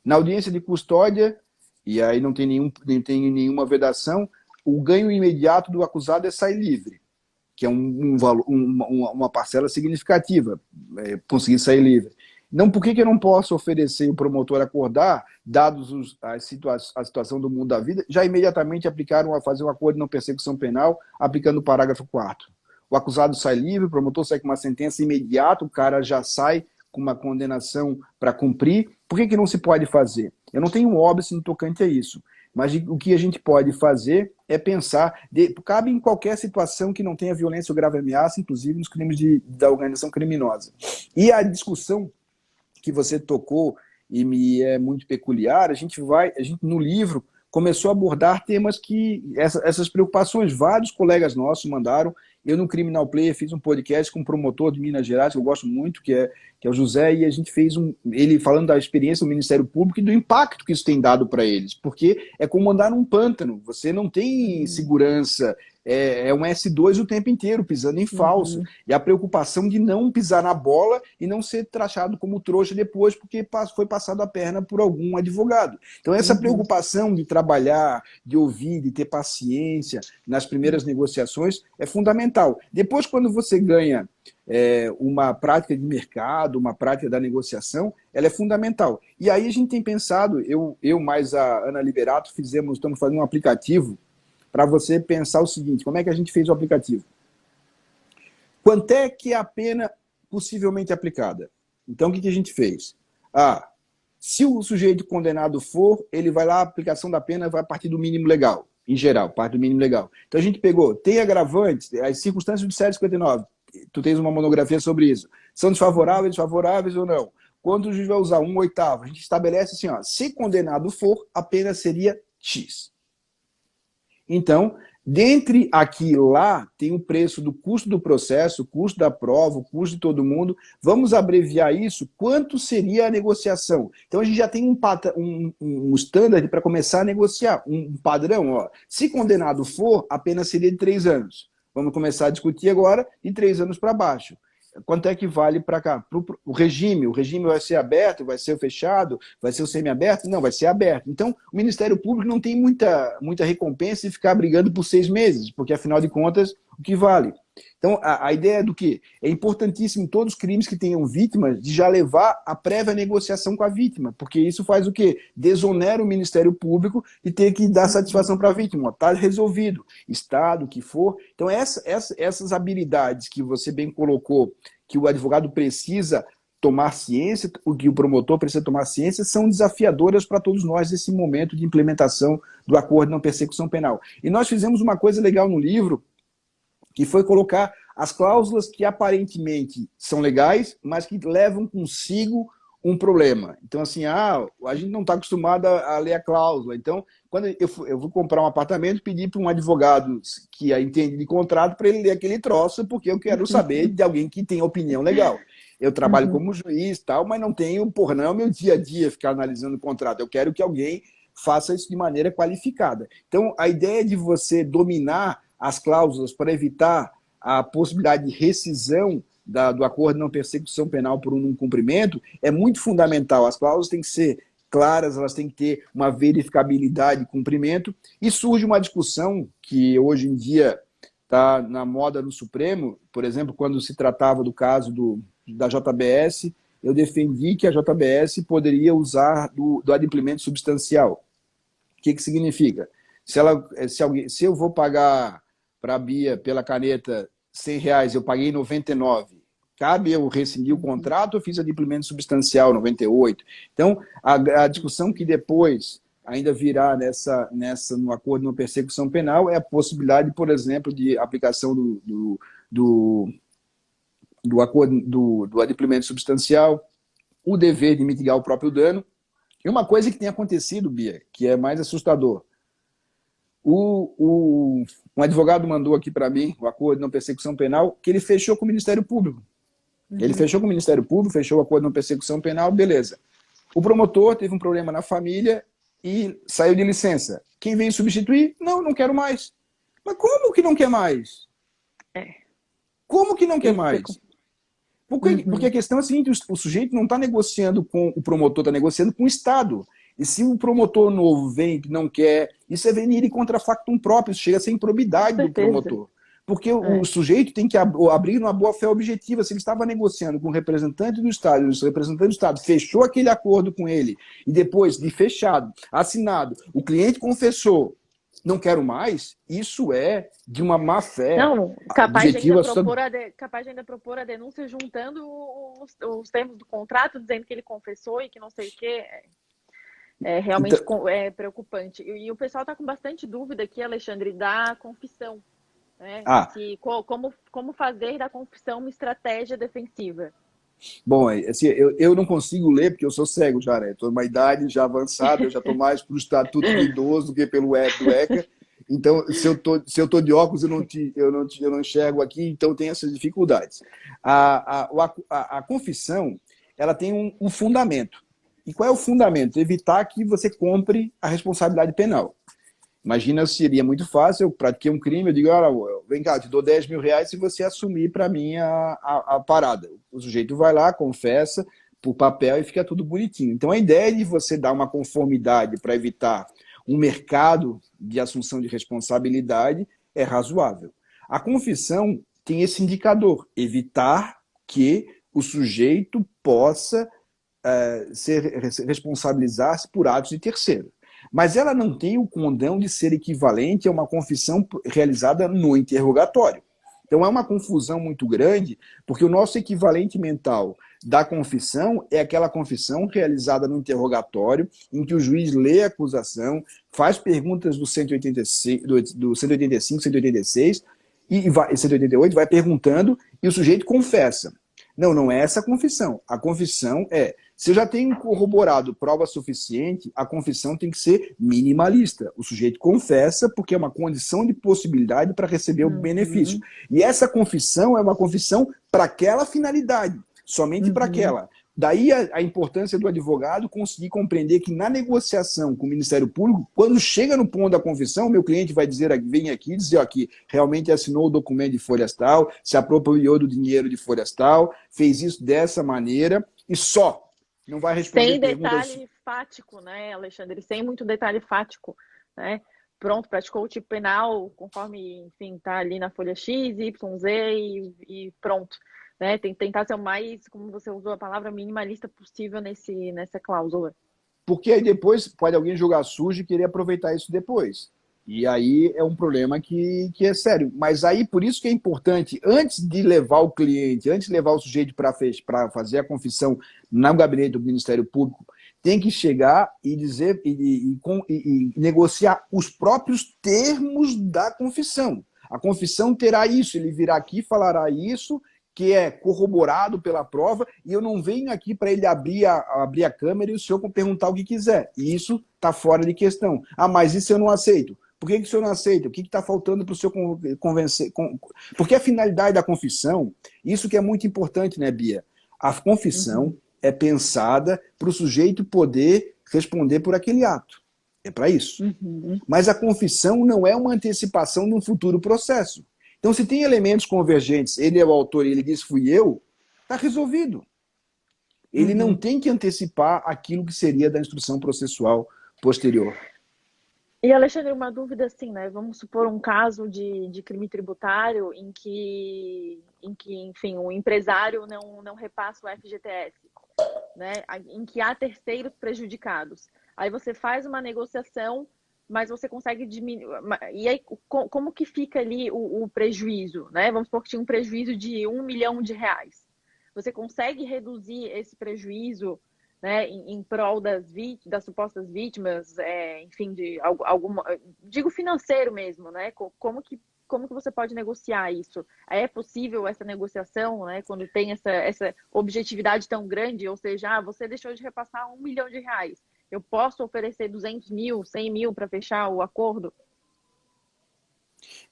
Na audiência de custódia, e aí não tem nenhuma vedação, o ganho imediato do acusado é sair livre, que é uma parcela significativa, conseguir sair livre. Não, por que eu não posso oferecer o promotor acordar, dados a situação do mundo da vida, já imediatamente aplicaram a fazer um acordo de não persecução penal, aplicando o parágrafo 4º. O acusado sai livre, o promotor sai com uma sentença imediata, o cara já sai com uma condenação para cumprir. Por que não se pode fazer? Eu não tenho um óbice no tocante a isso, mas o que a gente pode fazer é pensar, cabe em qualquer situação que não tenha violência ou grave ameaça, inclusive nos crimes da organização criminosa. E a discussão que você tocou e me é muito peculiar, a gente no livro começou a abordar temas essas preocupações, vários colegas nossos mandaram. Eu no Criminal Player fiz um podcast com um promotor de Minas Gerais, que eu gosto muito, que é o José, e a gente fez ele falando da experiência do Ministério Público e do impacto que isso tem dado para eles, porque é como andar num pântano, você não tem segurança é um S2 o tempo inteiro, pisando em falso. Uhum. E a preocupação de não pisar na bola e não ser taxado como trouxa depois porque foi passado a perna por algum advogado. Então essa Uhum. preocupação de trabalhar, de ouvir, de ter paciência nas primeiras negociações é fundamental. Depois, quando você ganha uma prática de mercado, uma prática da negociação, ela é fundamental. E aí a gente tem pensado, eu mais a Ana Liberato estamos fazendo um aplicativo para você pensar o seguinte: como é que a gente fez o aplicativo? Quanto é que é a pena possivelmente aplicada? Então, o que a gente fez? Se o sujeito condenado for, ele vai lá, a aplicação da pena vai partir do mínimo legal, em geral, parte do mínimo legal. Então, a gente pegou, tem agravantes, as circunstâncias do 759, tu tens uma monografia sobre isso, são desfavoráveis, favoráveis ou não? Quando o juiz vai usar 1/8, a gente estabelece assim, se condenado for, a pena seria X. Então, dentre aqui e lá, tem o preço do custo do processo, o custo da prova, o custo de todo mundo. Vamos abreviar isso. Quanto seria a negociação? Então, a gente já tem um standard para começar a negociar, um padrão. Se condenado for, a pena seria de 3 anos. Vamos começar a discutir agora de 3 anos para baixo. Quanto é que vale para cá? O regime vai ser aberto, vai ser fechado, vai ser o semiaberto? Não, vai ser aberto. Então, o Ministério Público não tem muita recompensa de ficar brigando por 6 meses, porque, afinal de contas, o que vale? Então, a ideia é do quê? É importantíssimo todos os crimes que tenham vítimas de já levar a prévia negociação com a vítima, porque isso faz o quê? Desonera o Ministério Público de ter que dar satisfação para a vítima. Está resolvido. Estado, o que for. Então, essas habilidades que você bem colocou, que o advogado precisa tomar ciência, o que o promotor precisa tomar ciência, são desafiadoras para todos nós nesse momento de implementação do acordo de não persecução penal. E nós fizemos uma coisa legal no livro, que foi colocar as cláusulas que aparentemente são legais, mas que levam consigo um problema. Então, assim, a gente não está acostumado a ler a cláusula. Então, quando eu vou comprar um apartamento, pedir para um advogado que entende de contrato para ele ler aquele troço, porque eu quero saber de alguém que tem opinião legal. Eu trabalho como juiz, tal, mas não tenho, não é o meu dia a dia ficar analisando o contrato. Eu quero que alguém faça isso de maneira qualificada. Então, a ideia de você dominar as cláusulas para evitar a possibilidade de rescisão do acordo de não persecução penal por um não cumprimento é muito fundamental. As cláusulas têm que ser claras, elas têm que ter uma verificabilidade de cumprimento, e surge uma discussão que hoje em dia está na moda no Supremo. Por exemplo, quando se tratava do caso da JBS, eu defendi que a JBS poderia usar do adimplemento substancial. O que significa? Se eu vou pagar para a Bia pela caneta R$100, eu paguei 99. Cabe eu rescindir o contrato ou fiz adimplemento substancial 98? Então, a discussão que depois ainda virá no acordo de não persecução penal é a possibilidade, por exemplo, de aplicação do acordo do adimplemento substancial, o dever de mitigar o próprio dano. E uma coisa que tem acontecido, Bia, que é mais assustador. Um advogado mandou aqui para mim o acordo de não persecução penal, que ele fechou com o Ministério Público. Ele fechou com o Ministério Público, fechou o acordo de não persecução penal, beleza. O promotor teve um problema na família e saiu de licença. Quem veio substituir? Não quero mais. Mas como que não quer mais? Como que não quer mais? Porque a questão é a seguinte: o sujeito não está negociando com o promotor, está negociando com o Estado. E se o promotor novo vem que não quer, isso é venir contra factum próprio, isso chega a ser improbidade do promotor. Porque o sujeito tem que abrir uma boa-fé objetiva. Se ele estava negociando com o representante do Estado, o representante do Estado fechou aquele acordo com ele, e depois de fechado, assinado, o cliente confessou, não quero mais, isso é de uma má-fé. Não, capaz de ainda propor a denúncia juntando os termos do contrato, dizendo que ele confessou e que não sei o quê. É realmente preocupante. E o pessoal está com bastante dúvida aqui, Alexandre, da confissão. Né? Como fazer da confissão uma estratégia defensiva? Bom, assim, eu não consigo ler porque eu sou cego já, né? Estou numa idade já avançada, eu já estou mais para o estatuto do idoso do que pelo ECA. Então, se eu tô de óculos, eu não enxergo aqui, então tem essas dificuldades. A confissão, ela tem um fundamento. E qual é o fundamento? Evitar que você compre a responsabilidade penal. Imagina se seria muito fácil, eu pratiquei um crime, eu digo, olha, vem cá, eu te dou 10 mil reais se você assumir para mim a parada. O sujeito vai lá, confessa por papel e fica tudo bonitinho. Então a ideia de você dar uma conformidade para evitar um mercado de assunção de responsabilidade é razoável. A confissão tem esse indicador, evitar que o sujeito possa responsabilizar-se por atos de terceiro. Mas ela não tem o condão de ser equivalente a uma confissão realizada no interrogatório. Então é uma confusão muito grande, porque o nosso equivalente mental da confissão é aquela confissão realizada no interrogatório, em que o juiz lê a acusação, faz perguntas do 186, do 185, 186 e 188, vai perguntando e o sujeito confessa. Não, não é essa a confissão. A confissão é, se eu já tenho corroborado prova suficiente, a confissão tem que ser minimalista. O sujeito confessa porque é uma condição de possibilidade para receber o benefício. E essa confissão é uma confissão para aquela finalidade, somente para aquela. Daí a importância do advogado conseguir compreender que na negociação com o Ministério Público, quando chega no ponto da confissão, meu cliente vai dizer, vem aqui dizer que realmente assinou o documento de folhas tal, se apropriou do dinheiro de folhas tal, fez isso dessa maneira e só. Não vai responder sem perguntas... detalhe fático, né, Alexandre? Sem muito detalhe fático, né? Pronto, praticou o tipo penal, conforme, enfim, tá ali na folha X, Y, Z e pronto. Né? Tentar ser o mais, como você usou a palavra, minimalista possível nessa cláusula. Porque aí depois pode alguém jogar sujo e querer aproveitar isso depois. E aí é um problema que é sério. Mas aí, por isso que é importante, antes de levar o cliente, antes de levar o sujeito para fazer a confissão no gabinete do Ministério Público, tem que chegar e dizer e negociar os próprios termos da confissão. A confissão terá isso, ele virá aqui, falará isso, que é corroborado pela prova, e eu não venho aqui para ele abrir a câmera e o senhor perguntar o que quiser. E isso está fora de questão. Ah, mas isso eu não aceito. Por que o senhor não aceita? O que está faltando para o senhor convencer? Porque a finalidade da confissão, isso que é muito importante, né, Bia? A confissão é pensada para o sujeito poder responder por aquele ato. É para isso. Mas a confissão não é uma antecipação de um futuro processo. Então, se tem elementos convergentes, ele é o autor e ele diz fui eu, está resolvido. Ele não tem que antecipar aquilo que seria da instrução processual posterior. E, Alexandre, uma dúvida assim, né? Vamos supor um caso de crime tributário em que, enfim, o empresário não repassa o FGTS, né? Em que há terceiros prejudicados. Aí você faz uma negociação, mas você consegue diminuir. E aí, como que fica ali o prejuízo, né? Vamos supor que tinha um prejuízo de R$1 milhão. Você consegue reduzir esse prejuízo, né, em prol das supostas vítimas, enfim, de alguma, digo financeiro mesmo, né? Como que você pode negociar isso? É possível essa negociação, né, quando tem essa objetividade tão grande, ou seja, você deixou de repassar R$1 milhão, eu posso oferecer 200 mil, 100 mil para fechar o acordo?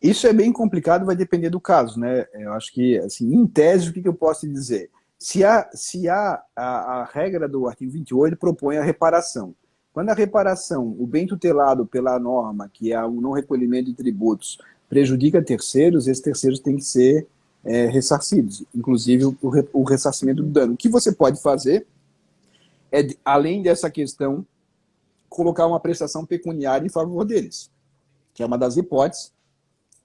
Isso é bem complicado, vai depender do caso, né? Eu acho que, assim, em tese, o que eu posso dizer? Se a regra do artigo 28 propõe a reparação. Quando a reparação, o bem tutelado pela norma, que é o não recolhimento de tributos, prejudica terceiros, esses terceiros têm que ser ressarcidos, inclusive o ressarcimento do dano. O que você pode fazer é, além dessa questão, colocar uma prestação pecuniária em favor deles, que é uma das hipóteses.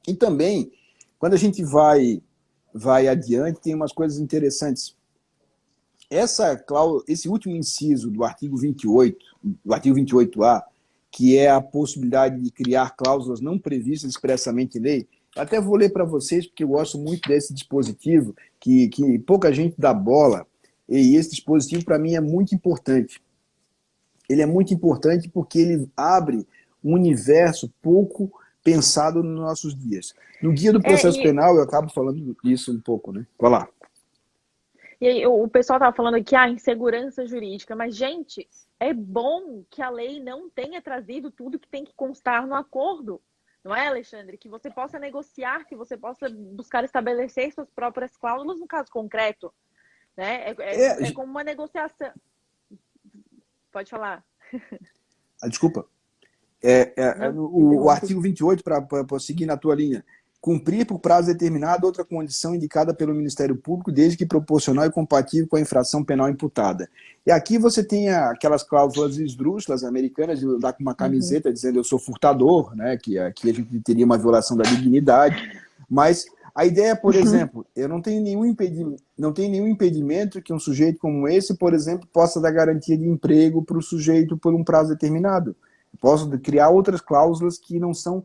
E também, quando a gente vai adiante, tem umas coisas interessantes. Esse último inciso do artigo 28, do artigo 28A, que é a possibilidade de criar cláusulas não previstas expressamente em lei, até vou ler para vocês, porque eu gosto muito desse dispositivo, que pouca gente dá bola, e esse dispositivo, para mim, é muito importante. Ele é muito importante porque ele abre um universo pouco pensado nos nossos dias. No Guia do Processo Penal, eu acabo falando isso um pouco, né? Vai lá. E aí, o pessoal estava falando aqui, insegurança jurídica, mas, gente, é bom que a lei não tenha trazido tudo que tem que constar no acordo, não é, Alexandre? Que você possa negociar, que você possa buscar estabelecer suas próprias cláusulas no caso concreto, né? É como uma negociação. Pode falar. Desculpa. Não, O interrompe. artigo 28, para seguir na tua linha, cumprir por prazo determinado outra condição indicada pelo Ministério Público, desde que proporcional e compatível com a infração penal imputada. E aqui você tem aquelas cláusulas esdrúxulas americanas, de dar com uma Uhum, camiseta dizendo eu sou furtador, né, que aqui a gente teria uma violação da dignidade, mas a ideia, por exemplo, eu não tenho nenhum impedimento que um sujeito como esse, por exemplo, possa dar garantia de emprego para o sujeito por um prazo determinado. Posso criar outras cláusulas que não são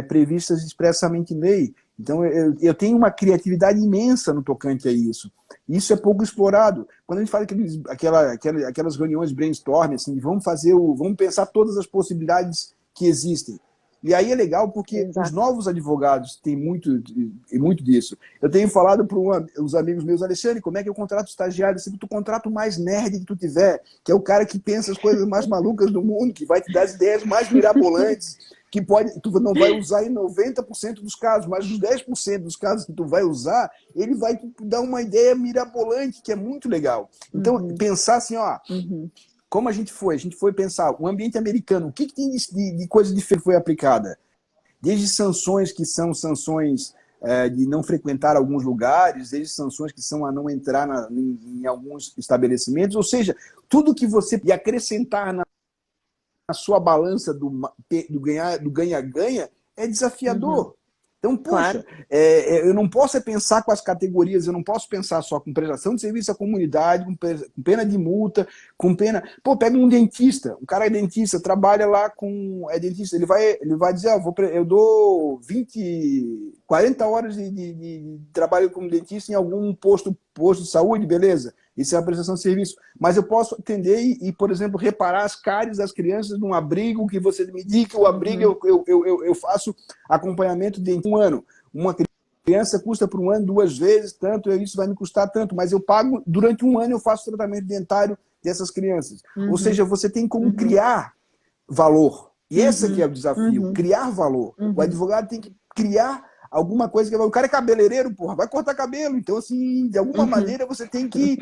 previstas expressamente em lei. Então, eu tenho uma criatividade imensa no tocante a isso. Isso é pouco explorado. Quando a gente faz aquelas reuniões brainstorming, assim, vamos pensar todas as possibilidades que existem. E aí é legal porque os exato. novos advogados têm muito disso. Eu tenho falado para os amigos meus, Alexandre, como é que eu contrato estagiário? Se tu contrata o mais nerd que tu tiver, que é o cara que pensa as coisas mais malucas do mundo, que vai te dar as ideias mais mirabolantes, tu não vai usar em 90% dos casos, mas nos 10% dos casos que tu vai usar, ele vai te dar uma ideia mirabolante, que é muito legal. Então, Uhum, pensar assim, ó, uhum, como a gente foi pensar, o ambiente americano, o que tem de coisa diferente foi aplicada? Desde sanções que são sanções de não frequentar alguns lugares, desde sanções que são a não entrar em alguns estabelecimentos, ou seja, tudo que você acrescentar na sua balança do ganha-ganha é uhum. desafiador. Então, poxa, Claro. eu não posso pensar com as categorias, eu não posso pensar só com prestação de serviço à comunidade, com pena de multa, com pena. Pô, pega um dentista, um cara é dentista, trabalha lá com. É dentista, ele vai dizer, eu dou 40 horas de trabalho como dentista em algum posto de saúde, beleza? Isso é a prestação de serviço. Mas eu posso atender por exemplo, reparar as cáries das crianças num abrigo que você me diz que o abrigo Uhum, eu faço acompanhamento de um ano. Uma criança custa por um ano 2 vezes tanto, isso vai me custar tanto, mas eu pago, durante um ano eu faço tratamento dentário dessas crianças. Ou uhum, seja, você tem como uhum, criar valor. E esse aqui é uhum, o desafio, uhum, criar valor. O uhum, advogado tem que criar alguma coisa que o cara é cabeleireiro, porra, vai cortar cabelo. Então, assim, de alguma uhum. maneira você tem que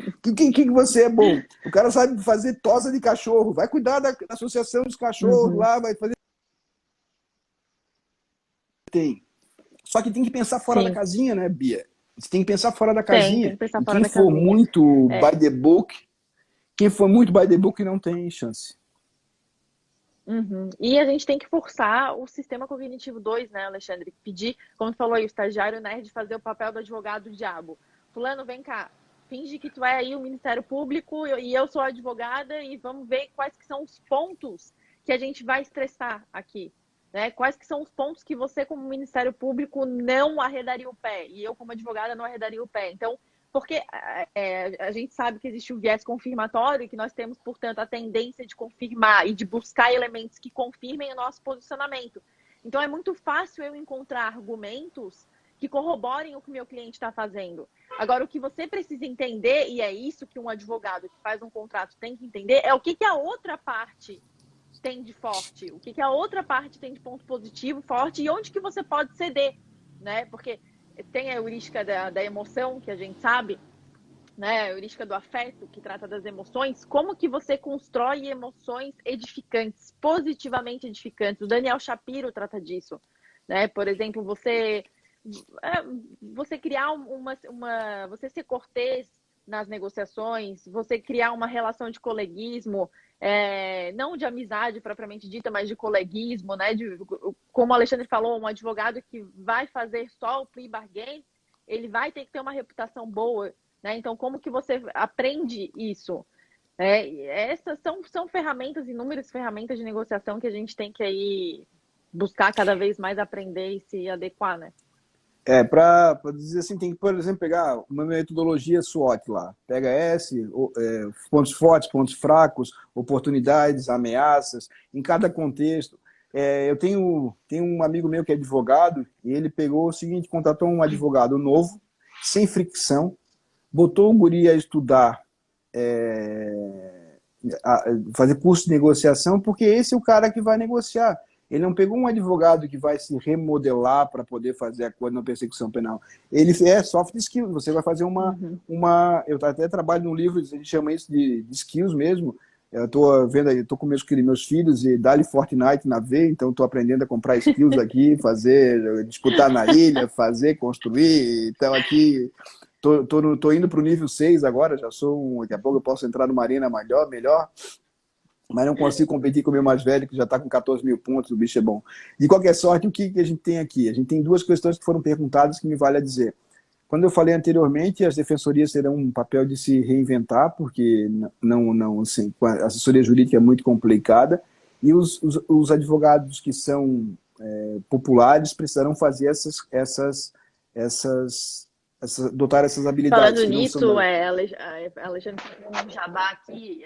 você é bom. O cara sabe fazer tosa de cachorro, vai cuidar da associação dos cachorros Uhum. lá, vai fazer. Tem. Só que tem que pensar fora da Sim, casinha, né, Bia? Você tem que pensar fora da tem casinha. que pensar E fora quem da for casinha. muito É, by the book, quem for muito by the book não tem chance. uhum. E a gente tem que forçar o sistema cognitivo 2, né, Alexandre? Pedir, como tu falou aí, o estagiário nerd fazer o papel do advogado do diabo. Fulano, vem cá, finge que tu é aí o Ministério Público e eu sou a advogada e vamos ver quais que são os pontos que a gente vai estressar aqui. Né? Quais que são os pontos que você, como Ministério Público, não arredaria o pé e eu, como advogada, não arredaria o pé. Então, porque a gente sabe que existe o viés confirmatório, que nós temos, portanto, a tendência de confirmar e de buscar elementos que confirmem o nosso posicionamento. Então, é muito fácil eu encontrar argumentos que corroborem o que o meu cliente está fazendo. Agora, o que você precisa entender, e é isso que um advogado que faz um contrato tem que entender, é o que a outra parte tem de forte, o que a outra parte tem de ponto positivo, forte, e onde que você pode ceder, né? Porque tem a heurística da emoção, que a gente sabe, né? A heurística do afeto, que trata das emoções. Como que você constrói emoções edificantes, positivamente edificantes? O Daniel Shapiro trata disso, né? Por exemplo, você criar você ser cortês nas negociações, você criar uma relação de coleguismo, não de amizade propriamente dita, mas de coleguismo, né? Como o Alexandre falou, um advogado que vai fazer só o plea bargain, ele vai ter que ter uma reputação boa, né? Então, como que você aprende isso? Essas são ferramentas, inúmeras ferramentas de negociação que a gente tem que aí buscar cada vez mais aprender e se adequar, né? Para dizer assim, tem que, por exemplo, pegar uma metodologia SWOT lá. Pega pontos fortes, pontos fracos, oportunidades, ameaças, em cada contexto. Eu tenho um amigo meu que é advogado, e ele pegou o seguinte, contratou um advogado novo, sem fricção, botou o guri a estudar, fazer curso de negociação, porque esse é o cara que vai negociar. Ele não pegou um advogado que vai se remodelar para poder fazer a coisa na persecução penal. Ele soft skills. Você vai fazer Uhum, eu até trabalho num livro, a gente chama isso de skills mesmo. Eu tô vendo aí, tô com meus filhos e dá-lhe Fortnite na veia, então tô aprendendo a comprar skills aqui, fazer, disputar na ilha, fazer, construir. Então aqui tô indo pro nível 6 agora, já sou daqui a pouco eu posso entrar numa arena melhor, mas não consigo competir com o meu mais velho, que já está com 14 mil pontos, o bicho é bom. De qualquer sorte, o que a gente tem aqui? A gente tem duas questões que foram perguntadas que me vale a dizer. Quando eu falei anteriormente, as defensorias terão um papel de se reinventar, porque não assim, a assessoria jurídica é muito complicada, e os advogados que são populares precisarão fazer adotar essas habilidades. Falando Que não são nisso, da... Alexandre, um jabá aqui,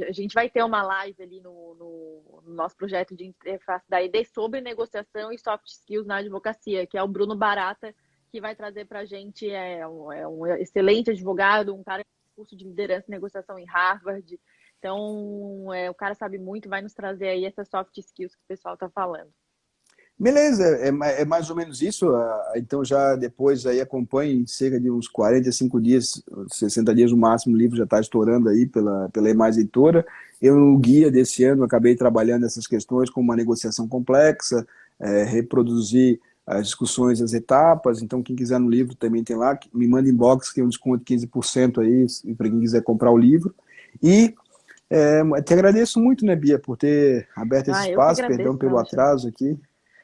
a gente vai ter uma live ali no nosso projeto de interface da ID sobre negociação e soft skills na advocacia, que é o Bruno Barata, que vai trazer para a gente, um excelente advogado, um cara com curso de liderança e negociação em Harvard. Então, o cara sabe muito, vai nos trazer aí essas soft skills que o pessoal está falando. Beleza, é mais ou menos isso. Então já depois aí acompanhe em cerca de uns 45 dias, 60 dias no máximo, o livro já está estourando aí pela Mais Editora. Eu, no guia desse ano, acabei trabalhando essas questões como uma negociação complexa, reproduzir as discussões, as etapas. Então quem quiser no livro também tem lá, me manda inbox que é um desconto de 15% aí, para quem quiser comprar o livro. E te agradeço muito, né, Bia, por ter aberto esse Eu que espaço, perdão agradeço, pelo Alexandre. atraso aqui.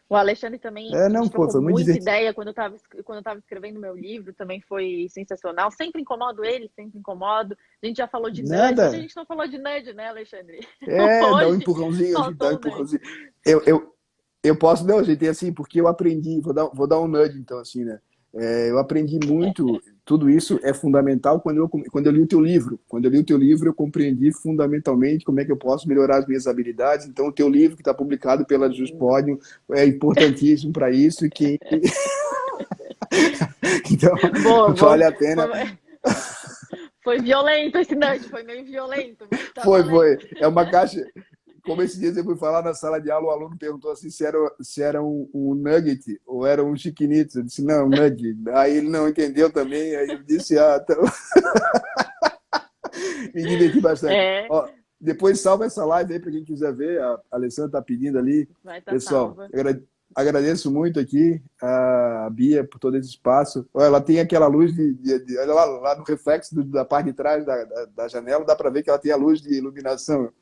O Alexandre também, a Não, gente pô, trocou foi muito muita divertido. ideia quando eu estava escrevendo meu livro, também foi sensacional. Sempre incomodo ele, sempre incomodo. A gente já falou de nudge, hoje a Nada. gente não falou de nudge, né, Alexandre? Dá um Hoje empurrãozinho, a gente dá um faltou o nudge. empurrãozinho. Eu posso, não, gente, é assim, porque eu aprendi, vou dar um nudge, então, assim, né? Eu aprendi muito, tudo isso é fundamental quando eu li o teu livro. Quando eu li o teu livro, eu compreendi fundamentalmente como é que eu posso melhorar as minhas habilidades. Então, o teu livro, que está publicado pela Juspodium, é importantíssimo para isso. Então, Boa, vale boa. a pena. Foi violento esse nudge, foi meio violento, mas tá Foi. valendo. É uma caixa. Como esses dias eu fui falar na sala de aula, o aluno perguntou assim se era um nugget ou era um chiquinito. Eu disse, não, um nugget. Aí ele não entendeu também, aí eu disse, então... Me diverti bastante. É, Ó, depois salva essa live aí para quem quiser ver, a Alessandra está pedindo ali. vai estar Pessoal, salva. agradeço muito aqui a Bia por todo esse espaço. Olha, ela tem aquela luz olha lá no reflexo da parte de trás da janela, dá para ver que ela tem a luz de iluminação.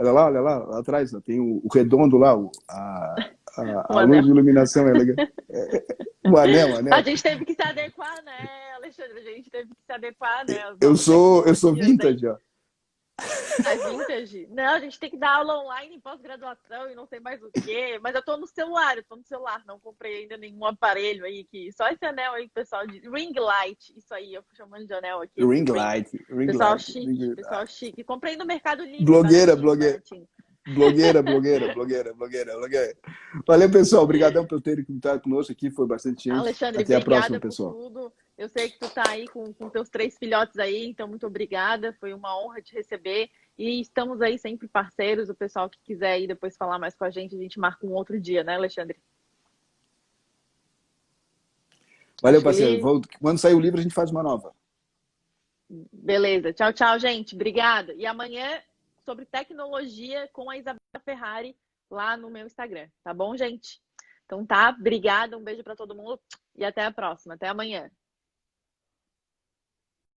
Olha lá atrás, ó, tem o redondo lá, Um a luz anel. de iluminação é legal. O anel, o A anel. gente teve que se adequar, né, Alexandre? A gente teve que se adequar, né, às Eu novas sou tecnologias aí. vintage, ó. A vintage? Não, a gente tem que dar aula online em pós-graduação e não sei mais o quê. Mas eu tô no celular, não comprei ainda nenhum aparelho aí que. Só esse anel aí, pessoal, de ring light. Isso aí, eu fui chamando de anel aqui. Ring light. Pessoal chique. Comprei no Mercado Livre, Blogueira. baratinho, baratinho. Blogueira. Valeu, pessoal. Obrigadão por terem estado conosco aqui. Foi bastante gente. Alexandre, Até a próxima, obrigada por pessoal. tudo. Eu sei que tu tá aí com teus 3 filhotes aí, então muito obrigada. Foi uma honra te receber. E estamos aí sempre parceiros. O pessoal que quiser aí depois falar mais com a gente marca um outro dia, né, Alexandre? Valeu, Acho parceiro. que... Quando sair o livro, a gente faz uma nova. Beleza. Tchau, tchau, gente. Obrigada. E amanhã, sobre tecnologia com a Isabela Ferrari, lá no meu Instagram. Tá bom, gente? Então tá, obrigada. Um beijo para todo mundo e até a próxima. Até amanhã.